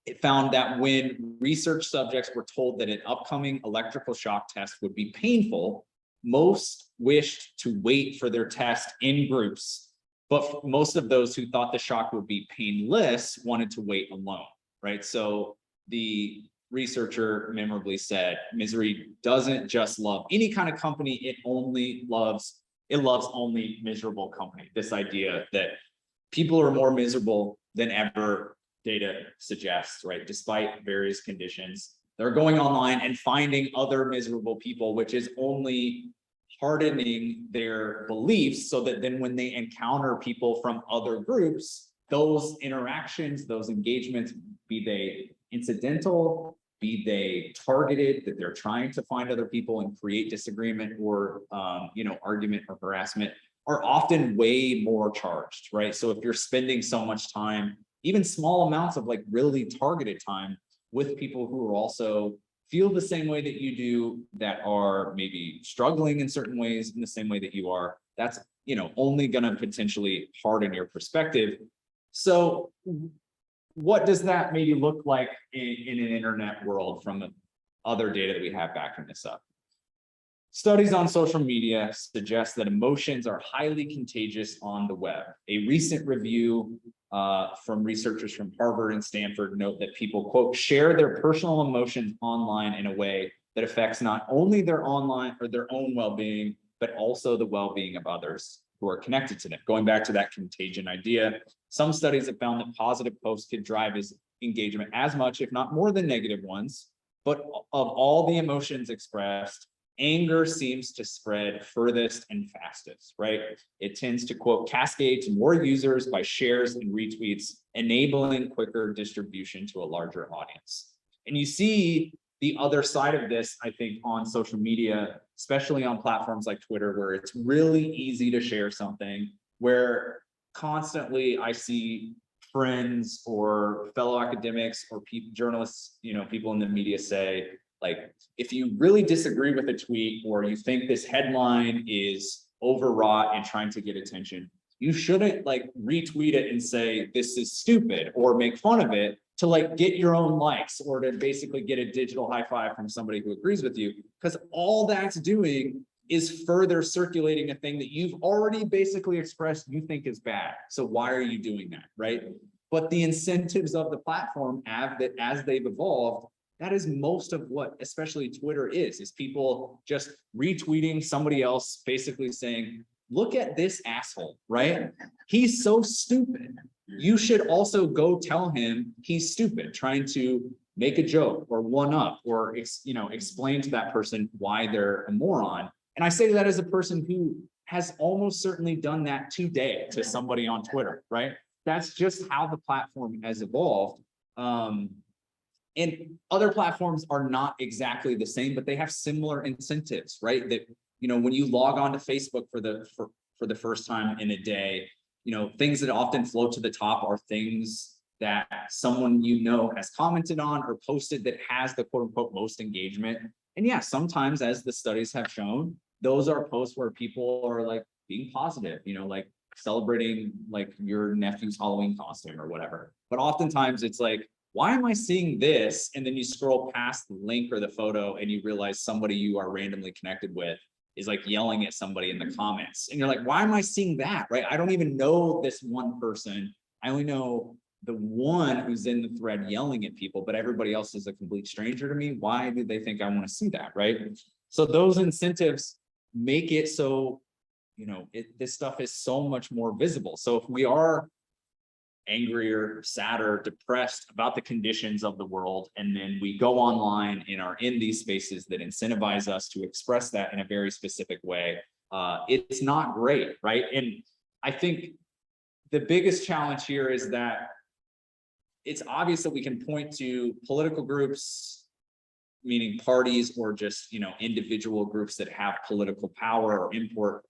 it found that when research subjects were told that an upcoming electrical shock test would be painful, most wished to wait for their test in groups. But most of those who thought the shock would be painless wanted to wait alone, right? So the researcher memorably said, misery doesn't just love any kind of company, it loves only miserable company. This idea that people are more miserable than ever, data suggests, right? Despite various conditions. They're going online and finding other miserable people, which is only hardening their beliefs so that then when they encounter people from other groups, those interactions, those engagements, be they incidental, be they targeted, that they're trying to find other people and create disagreement or, argument or harassment, are often way more charged, right? So if you're spending so much time, even small amounts of like really targeted time with people who are also feel the same way that you do, that are maybe struggling in certain ways in the same way that you are, that's, only gonna potentially harden your perspective. So what does that maybe look like in an internet world from the other data that we have backing this up? Studies on social media suggest that emotions are highly contagious on the web. A recent review from researchers from Harvard and Stanford note that people, quote, share their personal emotions online in a way that affects not only their online or their own well-being, but also the well-being of others who are connected to them. Going back to that contagion idea, some studies have found that positive posts can drive engagement as much, if not more than negative ones. But of all the emotions expressed, anger seems to spread furthest and fastest, right? It tends to, quote, cascade to more users by shares and retweets, enabling quicker distribution to a larger audience. And you see the other side of this, I think, on social media, especially on platforms like Twitter, where it's really easy to share something, where constantly I see friends or fellow academics or journalists, people in the media say, like, if you really disagree with a tweet or you think this headline is overwrought and trying to get attention, you shouldn't like retweet it and say this is stupid or make fun of it to like get your own likes or to basically get a digital high five from somebody who agrees with you, because all that's doing is further circulating a thing that you've already basically expressed you think is bad. So why are you doing that, right? But the incentives of the platform as they've evolved, that is most of what especially Twitter is people just retweeting somebody else basically saying, look at this asshole, right? He's so stupid. You should also go tell him he's stupid, trying to make a joke or one up or, explain to that person why they're a moron. And I say that as a person who has almost certainly done that today to somebody on Twitter, right? That's just how the platform has evolved. And other platforms are not exactly the same, but they have similar incentives, right? That, when you log on to Facebook for the first time in a day, things that often float to the top are things that someone has commented on or posted that has the quote unquote most engagement. And yeah, sometimes, as the studies have shown, those are posts where people are like being positive, like celebrating like your nephew's Halloween costume or whatever. But oftentimes it's like, why am I seeing this? And then you scroll past the link or the photo and you realize somebody you are randomly connected with is like yelling at somebody in the comments. And you're like, why am I seeing that, right? I don't even know this one person. I only know the one who's in the thread yelling at people, but everybody else is a complete stranger to me. Why do they think I want to see that, right? So those incentives make it so, this stuff is so much more visible. So if we are angrier, sadder, depressed about the conditions of the world, and then we go online and are in these spaces that incentivize us to express that in a very specific way, it's not great, right? And I think the biggest challenge here is that it's obvious that we can point to political groups, meaning parties, or just individual groups that have political power or import,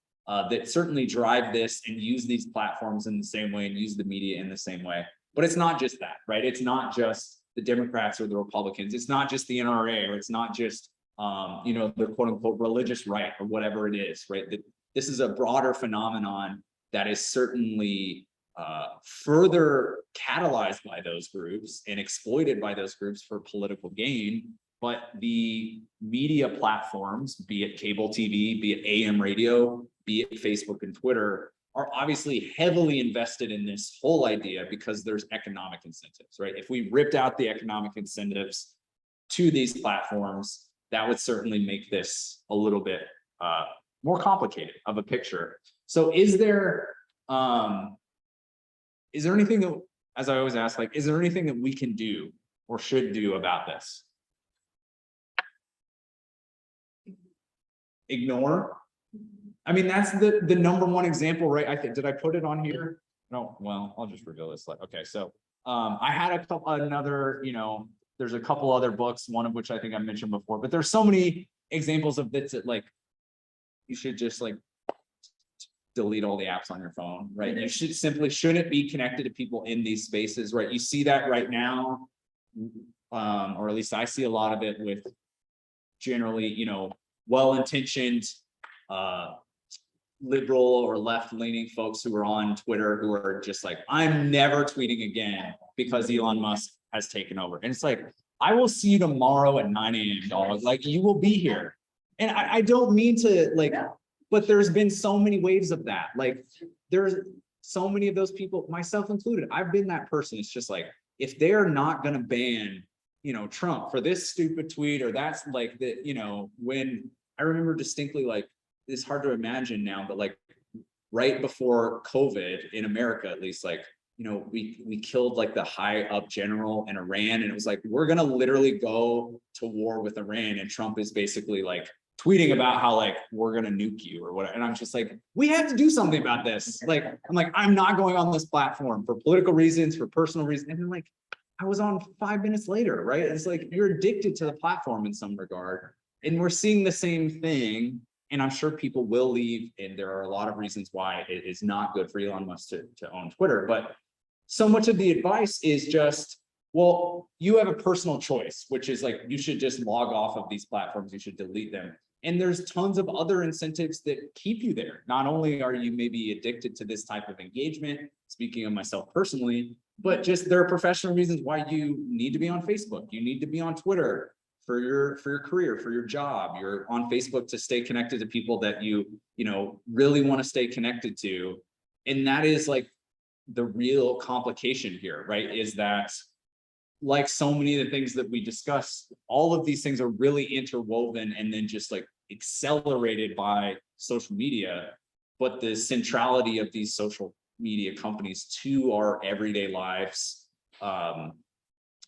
that certainly drive this and use these platforms in the same way and use the media in the same way. But it's not just that, right? It's not just the Democrats or the Republicans. It's not just the NRA, or it's not just, the quote unquote religious right or whatever it is, right? This is a broader phenomenon that is certainly further catalyzed by those groups and exploited by those groups for political gain. But the media platforms, be it cable TV, be it AM radio, be it Facebook and Twitter, are obviously heavily invested in this whole idea because there's economic incentives, right? If we ripped out the economic incentives to these platforms, that would certainly make this a little bit more complicated of a picture. So is there anything that, as I always ask, like, is there anything that we can do or should do about this? ignore. I mean, that's the number one example, right? I think, did I put it on here? No, well, I'll just reveal this. Like, okay, so I had a couple, another, there's a couple other books, one of which I think I mentioned before, but there's so many examples of this that like, you should just like delete all the apps on your phone, right? You should simply shouldn't be connected to people in these spaces, right? You see that right now, or at least I see a lot of it with generally, well-intentioned, liberal or left-leaning folks who are on Twitter who are just like, I'm never tweeting again because Elon Musk has taken over. And it's like, I will see you tomorrow at 9 a.m. dog. Like you will be here. And I don't mean to like, but there's been so many waves of that. Like there's so many of those people, myself included. I've been that person. It's just like, if they're not going to ban, Trump for this stupid tweet or that's like that, when I remember distinctly, like, it's hard to imagine now, but like right before COVID in America, at least, like, we killed like the high up general in Iran. And it was like, we're going to literally go to war with Iran. And Trump is basically like tweeting about how like, we're going to nuke you or whatever. And I'm just like, we have to do something about this. Like, I'm like, I'm not going on this platform for political reasons, for personal reasons. And then like, I was on 5 minutes later, right? It's like, you're addicted to the platform in some regard. And we're seeing the same thing. And I'm sure people will leave. And there are a lot of reasons why it is not good for Elon Musk to own Twitter. But so much of the advice is just, well, you have a personal choice, which is like, you should just log off of these platforms. You should delete them. And there's tons of other incentives that keep you there. Not only are you maybe addicted to this type of engagement, speaking of myself personally, but just there are professional reasons why you need to be on Facebook. You need to be on Twitter for your career, for your job. You're on Facebook to stay connected to people that you really want to stay connected to. And that is like the real complication here, right? Is that like so many of the things that we discuss, all of these things are really interwoven and then just like accelerated by social media. But the centrality of these social media companies to our everyday lives,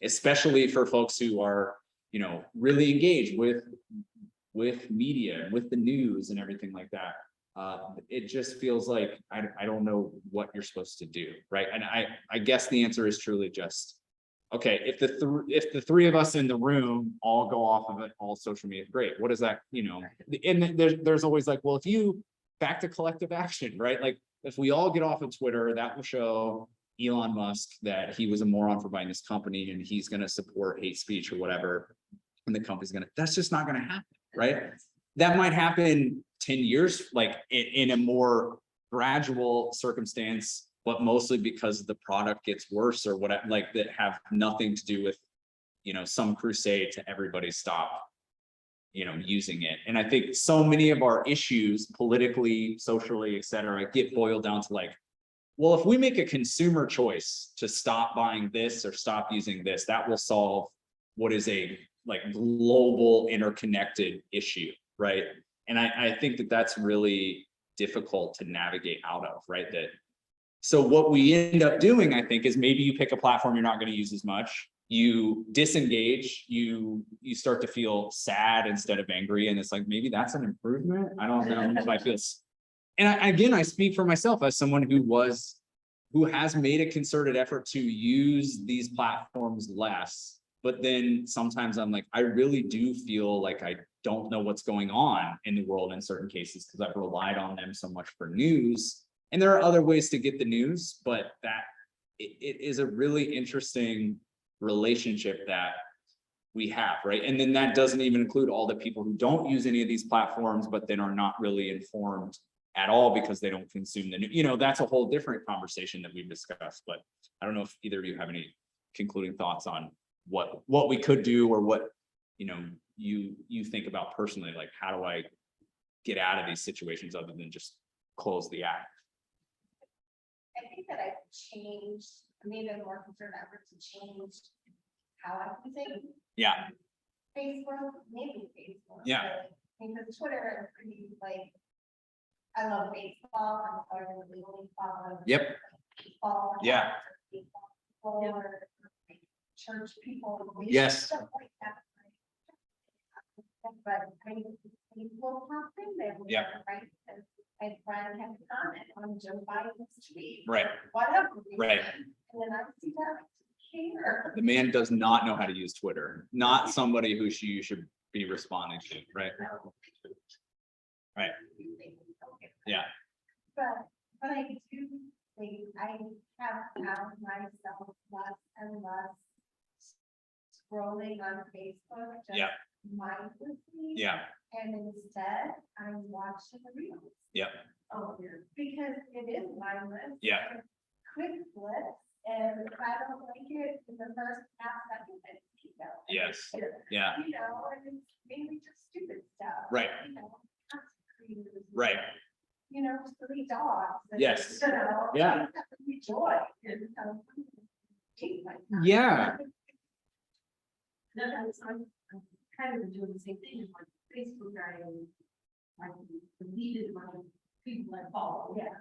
especially for folks who are, really engaged with media and with the news and everything like that. It just feels like I don't know what you're supposed to do, right? And I guess the answer is truly just, okay, if the three of us in the room all go off of it, all social media, great. What is that? And there's always like, well, if you back to collective action, right? Like if we all get off of Twitter, that will show Elon Musk that he was a moron for buying this company and he's going to support hate speech or whatever. And the company's that's just not going to happen, right? That might happen 10 years, like in a more gradual circumstance, but mostly because the product gets worse or whatever, like that have nothing to do with, some crusade to everybody stop, using it. And I think so many of our issues politically, socially, et cetera, get boiled down to like, well, if we make a consumer choice to stop buying this or stop using this, that will solve what is a like global interconnected issue, right? And I think that that's really difficult to navigate out of, right? So what we end up doing, I think, is maybe you pick a platform you're not going to use as much, you disengage, you start to feel sad instead of angry, and it's like, maybe that's an improvement. I don't know if I feel. And I speak for myself as someone who has made a concerted effort to use these platforms less. But then sometimes I'm like, I really do feel like I don't know what's going on in the world in certain cases because I've relied on them so much for news. And there are other ways to get the news, but that it is a really interesting relationship that we have, right? And then that doesn't even include all the people who don't use any of these platforms, but then are not really informed at all because they don't consume the news. That's a whole different conversation that we've discussed. But I don't know if either of you have any concluding thoughts on what we could do or what you think about personally, like how do I get out of these situations other than just close the app? I think that I've changed, made a more concerted effort to change how I'm using Yeah. Facebook, maybe Facebook. Yeah. Because Twitter is pretty like, I love baseball, I'm starting to really follow. Yep. Baseball. Yeah. Or church people. Yes. Stuff like that. But I mean, Facebook, email. Yeah. Right, because my friend had a comment on Joe Biden's tweet. Right. Whatever. Right. And then I see that here. The man does not know how to use Twitter, not somebody who you should be responding to, right? Right. Yeah. But I do think I have found myself less and less scrolling on Facebook. Just Yeah. mindlessly. Yeah. And instead, I'm watching the reels. Yeah. Oh, yeah. Because it is mindless. Yeah. Quick flips, and if I don't like it in the first half second, it's, Yes. Yeah. You know, and it's maybe just stupid stuff. Right. You know, not creators, Right. You know, silly dogs. and, Yes. You know. Yeah. Joy. And, Yeah. I'm kind of doing the same thing, like Facebook, I deleted my people I follow. Yeah.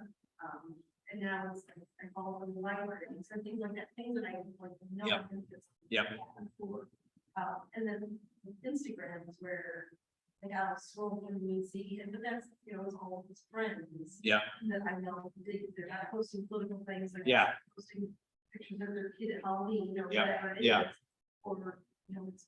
And now it's like, I follow them in the library, and so things like that, things that I like, no. Yep. Yep. Before. And then Instagram is where, like, I'll scroll through and see, and but that's, you know, it's all of his friends. Yeah. That I know, they're not posting political things, they're Yeah. posting pictures of their kid at Halloween or Yeah. whatever it is. Yeah. Or, you know, it's,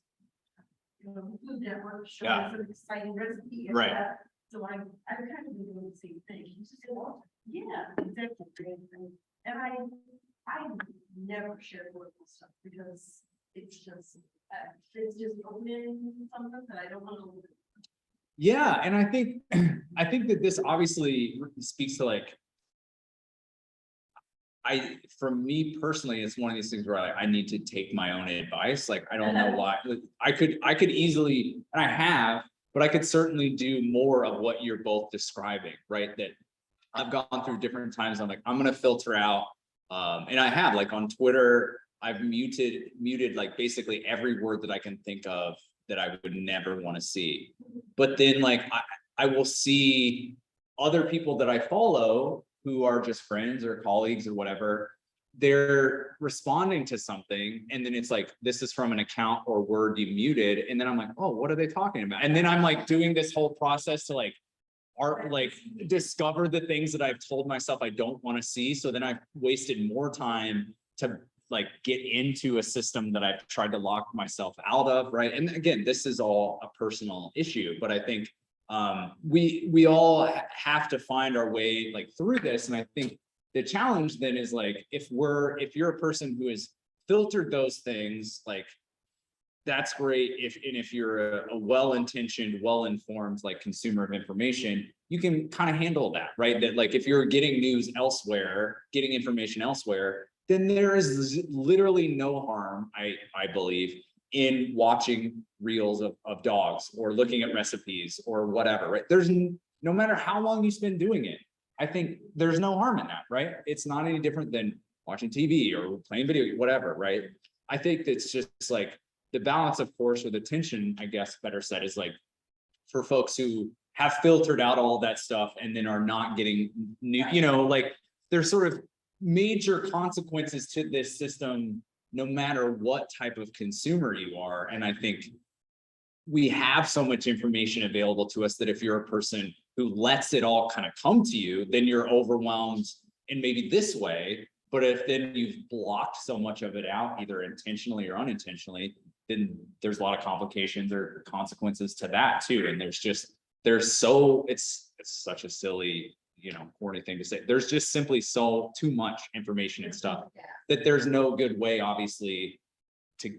you know, Food Network Yeah. showing some exciting recipe. and Right. stuff. So I'm kind of been doing the same thing. You just go, yeah, exactly. And I never share political stuff because it's just opening something that I don't want to. Yeah, and I think that this obviously speaks to like. For me personally, it's one of these things where I need to take my own advice. Like, I don't know why. I could easily, and I have, but I could certainly do more of what you're both describing, right? That I've gone through different times. I'm like, I'm gonna filter out, and I have, like, on Twitter, I've muted like basically every word that I can think of that I would never want to see. But then, like, I will see other people that I follow who are just friends or colleagues or whatever, they're responding to something, and then it's like, this is from an account or word you muted, and then I'm like, oh, what are they talking about? And then I'm like doing this whole process to like discover the things that I've told myself I don't want to see. So then I've wasted more time to like get into a system that I've tried to lock myself out of, right? And again, this is all a personal issue, but I think we all have to find our way like through this. And I think the challenge then is like, if you're a person who has filtered those things, like, that's great. If you're a well-intentioned, well-informed like consumer of information, you can kind of handle that, right? That like, if you're getting news elsewhere, getting information elsewhere, then there is literally no harm, I believe, in watching reels of dogs or looking at recipes or whatever, right? There's no matter how long you spend doing it, I think there's no harm in that, right? It's not any different than watching TV or playing video, whatever, right? I think that's just like the balance, of course, or the tension, I guess, better said, is like for folks who have filtered out all that stuff and then are not getting new, you know, like there's sort of major consequences to this system, no matter what type of consumer you are. And I think we have so much information available to us that if you're a person who lets it all kind of come to you, then you're overwhelmed in maybe this way. But if then you've blocked so much of it out, either intentionally or unintentionally, then there's a lot of complications or consequences to that too. And it's such a silly, you know, corny thing to say. There's just simply too much information and stuff that there's no good way, obviously, to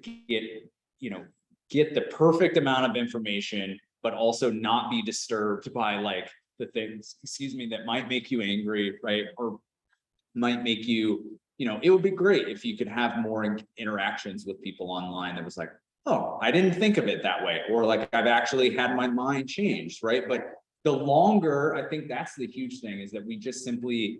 get the perfect amount of information, but also not be disturbed by like the things, that might make you angry, right? Or might make you, it would be great if you could have more interactions with people online that was like, oh, I didn't think of it that way. Or like, I've actually had my mind changed, right? But the longer, I think that's the huge thing, is that we just simply,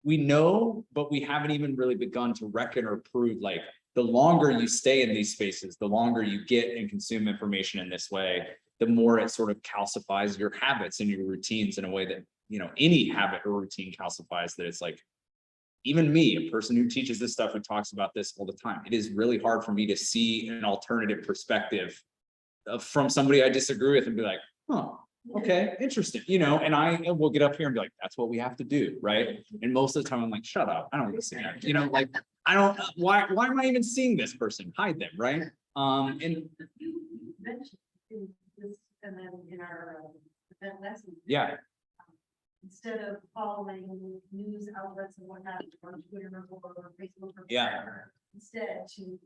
we know, but we haven't even really begun to reckon or prove, like, the longer you stay in these spaces, the longer you get and consume information in this way, the more it sort of calcifies your habits and your routines in a way that, any habit or routine calcifies, that it's like, even me, a person who teaches this stuff, who talks about this all the time, it is really hard for me to see an alternative perspective from somebody I disagree with and be like, huh, okay, interesting, you know, and I will get up here and be like, that's what we have to do, right? And most of the time I'm like, shut up, I don't want to see that, you know, like, I don't, why am I even seeing this person? Hide them, right? And You mentioned in this, and then in our event lesson. yeah, Instead of following news outlets and whatnot on Twitter or Facebook. Or Yeah. whatever, instead to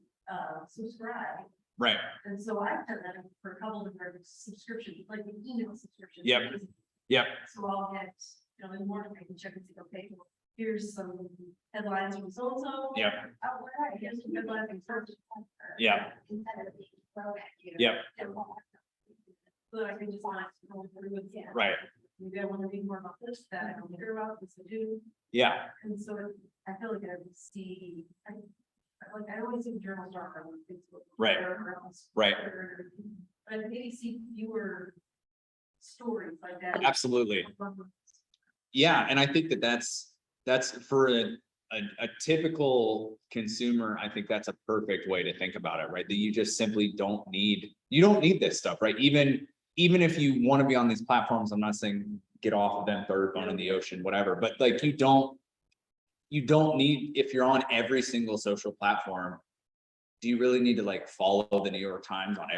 subscribe. right, And so I've done that for a couple of different subscriptions, like an email subscription. Yep. yep, So I'll get, you know, in the morning, I can check and see, okay, well, here's some headlines from so-and-so. Yep. Outlet, here's some headlines from so. yeah, Instead of being thrown at you. yep, So I can just like, go through and, yeah. right, Maybe I want to read more about this, that I don't hear about, this I do. yeah, And so I feel like I would see, I always see journals are on Facebook. Right. or else, Right. or- But I maybe see fewer stories like that. absolutely. Yeah, and I think that that's for a typical consumer, I think that's a perfect way to think about it, right? That you just simply don't need this stuff, right? Even if you want to be on these platforms, I'm not saying get off of them, throw your phone in the ocean, whatever, but like you don't need, if you're on every single social platform, do you really need to like follow the New York Times on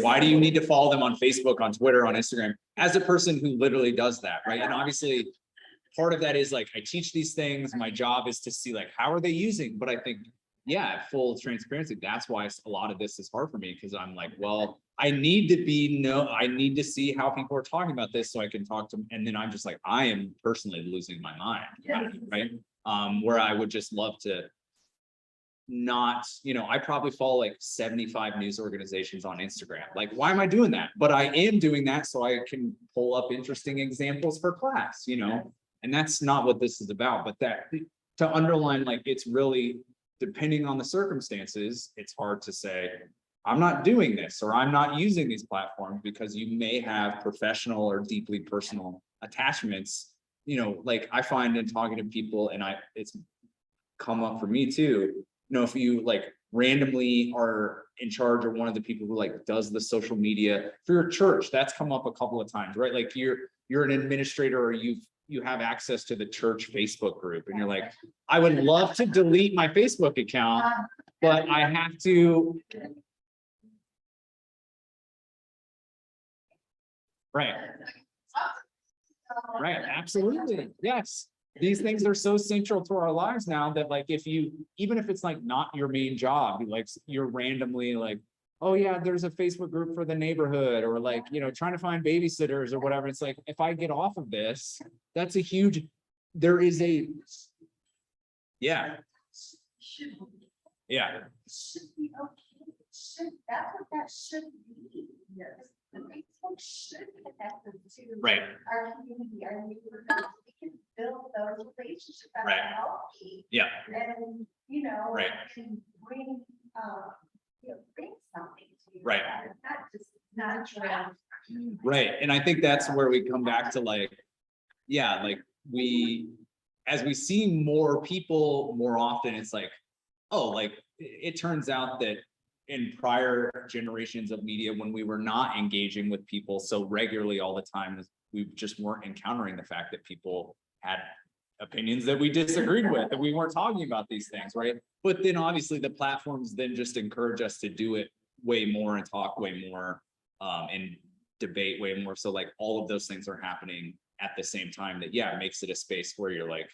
why do you need to follow them on Facebook, on Twitter, on Instagram, as a person who literally does that, right? And obviously part of that is like, I teach these things, my job is to see like, how are they using? But I think, yeah, full transparency, that's why a lot of this is hard for me, because I'm like, well, I need to see how people are talking about this so I can talk to them. And then I'm just like, I am personally losing my mind, right? Where I would just love to not, I probably follow like 75 news organizations on Instagram. Like, why am I doing that? But I am doing that so I can pull up interesting examples for class, and that's not what this is about. But that to underline, like, it's really depending on the circumstances, it's hard to say, I'm not doing this or I'm not using these platforms, because you may have professional or deeply personal attachments. Like I find in talking to people, and it's come up for me too, if you like randomly are in charge of one of the people who like does the social media for your church, that's come up a couple of times, right? Like you're an administrator, or you have access to the church Facebook group, and you're like, I would love to delete my Facebook account, but I have to. Right. Right, absolutely, yes. These things are so central to our lives now that like, even if it's like not your main job, you're randomly like, oh yeah, there's a Facebook group for the neighborhood, or like, trying to find babysitters or whatever. It's like, if I get off of this, that's there is a, yeah. Yeah. Should be okay. That's what that should be. Yes. The Facebook should connect us to. Right. Our community, our neighborhood. We can build those relationships that Right. are healthy. Yeah. And, Right. can bring, bring something to you. Right. It's not just not trap. Right, and I think that's where we come back to like, yeah, like as we see more people more often, it's like, oh, like it turns out that in prior generations of media, when we were not engaging with people so regularly all the time, we just weren't encountering the fact that people had opinions that we disagreed with, and we weren't talking about these things, right? But then obviously the platforms then just encourage us to do it way more and talk way more, and debate way more. So like all of those things are happening at the same time, that yeah, it makes it a space where you're like,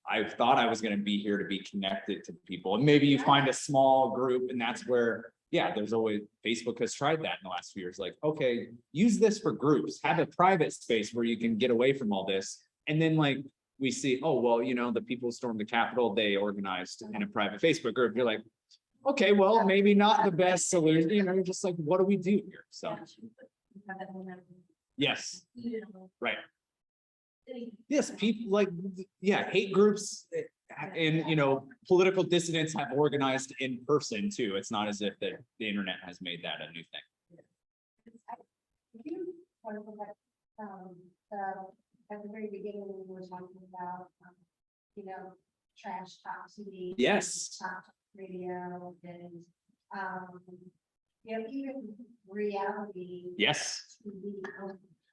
I thought I was going to be here to be connected to people, and maybe you find a small group, and that's where, yeah, there's always, Facebook has tried that in the last few years, like, okay, use this for groups, have a private space where you can get away from all this. And then like we see, oh, well, the people who stormed the Capitol, they organized in a private Facebook group. You're like, okay, well, maybe not the best solution, just like, what do we do here? So, yes, right. Yes, people like, yeah, hate groups and, political dissidents have organized in person too. It's not as if the internet has made that a new thing. At the very beginning, we were talking about, trash talk TV. Yes. Talk radio and, even reality. Yes. TV.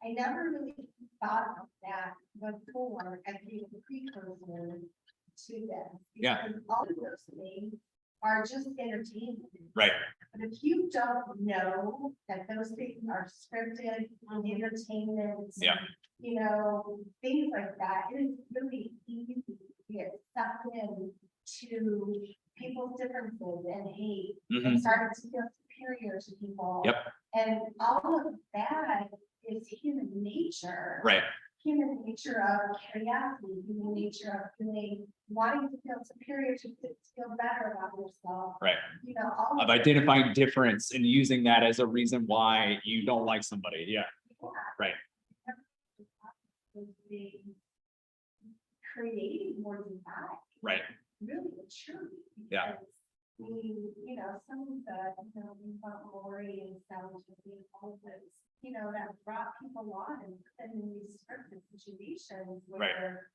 I never really thought of that before as being a precursor to this. Yeah. Because all of those things are just entertainment. Right. But if you don't know that those things are scripted, entertainment. Yeah. You know, things like that, it is really easy to get sucked in to people's differences and hate. Mhm. And start to feel superior to people. Yep. And all of that is human nature. Right. Human nature of curiosity, human nature of feeling, wanting to feel superior, to feel better about yourself. Right. You know, all Of of identifying difference and using that as a reason why you don't like somebody. Yeah. that. Right. Creating more divide. Right. Really, truly. Yeah. Because you know, some of the, you know, we want Lori and Sally to be all this, you know, that brought people on and put them in these scripted situations where,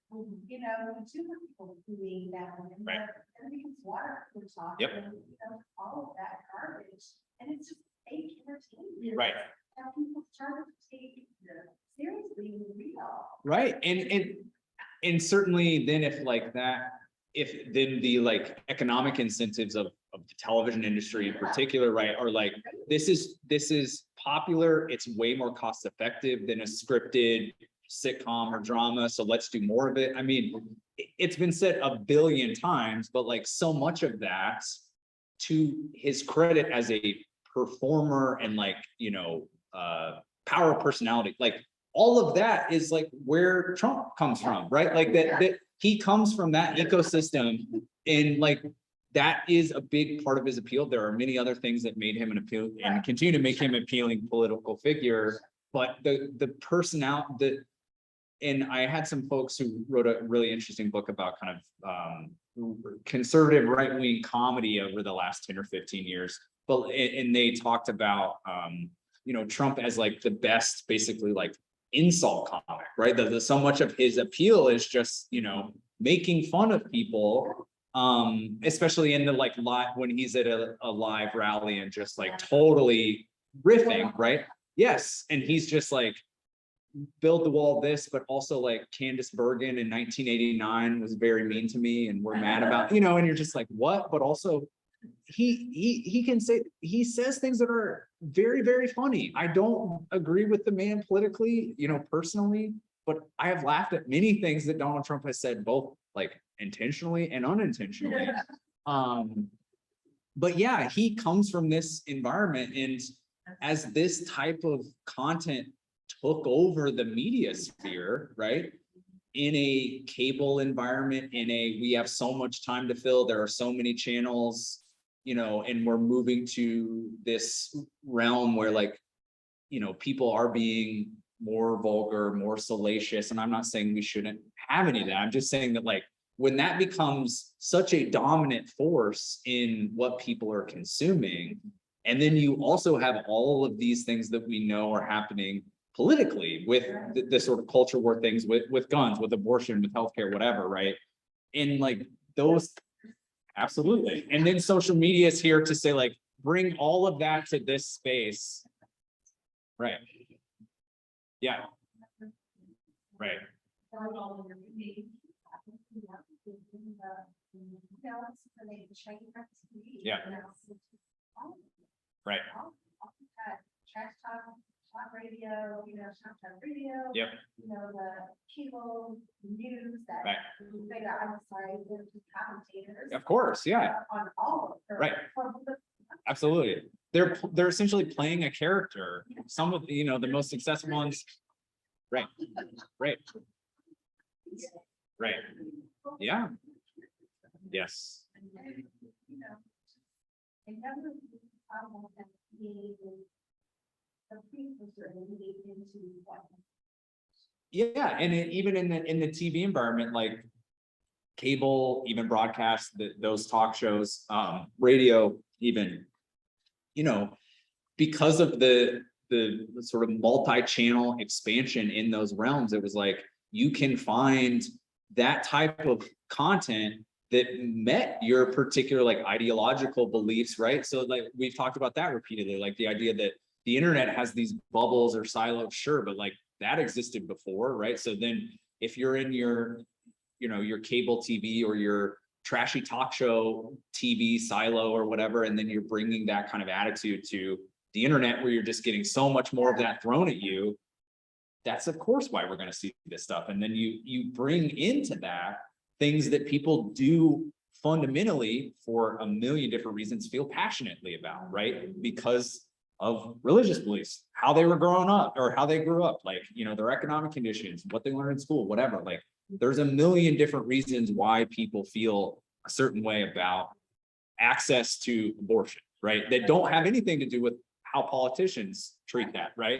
you know, we do have people doing that. And Right. everything's water we're talking, Yep. you know, all of that garbage. And it's just fake entertainment. Right. That people start to take seriously and real. Right. And certainly then if like that, if then the like economic incentives of the television industry in particular, right, are like, this is popular, it's way more cost effective than a scripted sitcom or drama, so let's do more of it. I mean, it's been said a billion times, but like so much of that, to his credit as a performer and like, you know, power personality, like all of that is like where Trump comes from, right? Like that he comes from that ecosystem, and like that is a big part of his appeal. There are many other things that made him an appeal and continue to make him an appealing political figure, but the personality, and I had some folks who wrote a really interesting book about kind of conservative right-wing comedy over the last 10 or 15 years. But and they talked about you know, Trump as like the best, basically like insult comic, right? The so much of his appeal is just, you know, making fun of people, especially in the like live, when he's at a live rally and just like totally riffing, right? Yes, and he's just like, build the wall this, but also like Candace Bergen in 1989 was very mean to me and we're mad about, you know, and you're just like, what? But also he can say, he says things that are very, very funny. I don't agree with the man politically, you know, personally, but I have laughed at many things that Donald Trump has said, both like intentionally and unintentionally. But yeah, he comes from this environment, and as this type of content took over the media sphere, right? In a cable environment, we have so much time to fill, there are so many channels, you know, and we're moving to this realm where like, you know, people are being more vulgar, more salacious. And I'm not saying we shouldn't have any of that. I'm just saying that like, when that becomes such a dominant force in what people are consuming, and then you also have all of these things that we know are happening politically with the sort of culture war things with guns, with abortion, with healthcare, whatever, right? And like those, absolutely. And then social media is here to say like, bring all of that to this space. Right. Yeah. Right. Yeah. Right. Trash talk radio, you know, talk radio. Yep. You know, the cable news that. Right. They got, I'm sorry, the commentators. Of course, yeah. On all of. Right. Absolutely. They're essentially playing a character. Some of the, you know, the most successful ones. Right. Right. Right. Yeah. Yes. You know, another problem that being a precursor leading into what. Yeah, and even in the TV environment, like cable, even broadcast, those talk shows, radio, even, you know, because of the sort of multi-channel expansion in those realms, it was like you can find that type of content that met your particular like ideological beliefs, right? So like we've talked about that repeatedly, like the idea that the internet has these bubbles or silos, sure, but like that existed before, right? So then if you're in your, your cable TV or your trashy talk show TV silo or whatever, and then you're bringing that kind of attitude to the internet where you're just getting so much more of that thrown at you, that's of course why we're going to see this stuff. And then you bring into that things that people do fundamentally for a million different reasons feel passionately about, right? Because of religious beliefs, how they were growing up or how they grew up, like, their economic conditions, what they learned in school, whatever. Like there's a million different reasons why people feel a certain way about access to abortion, right? That don't have anything to do with how politicians treat that, right?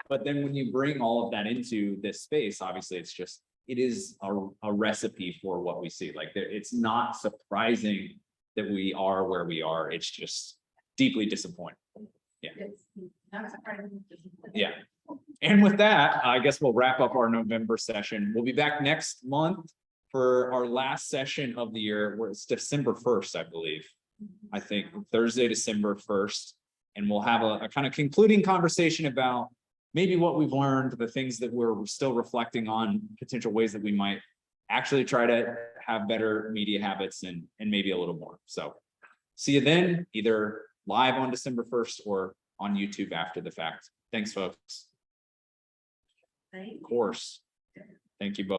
But then when you bring all of that into this space, obviously it is a recipe for what we see. Like it's not surprising that we are where we are. It's just deeply disappointing. It's not surprising. Yeah. And with that, I guess we'll wrap up our November session. We'll be back next month for our last session of the year, where it's December 1st, I believe. I think Thursday, December 1st. And we'll have a kind of concluding conversation about maybe what we've learned, the things that we're still reflecting on, potential ways that we might actually try to have better media habits and maybe a little more. So see you then, either live on December 1st or on YouTube after the fact. Thanks, folks. Thank you. Of course. Thank you both.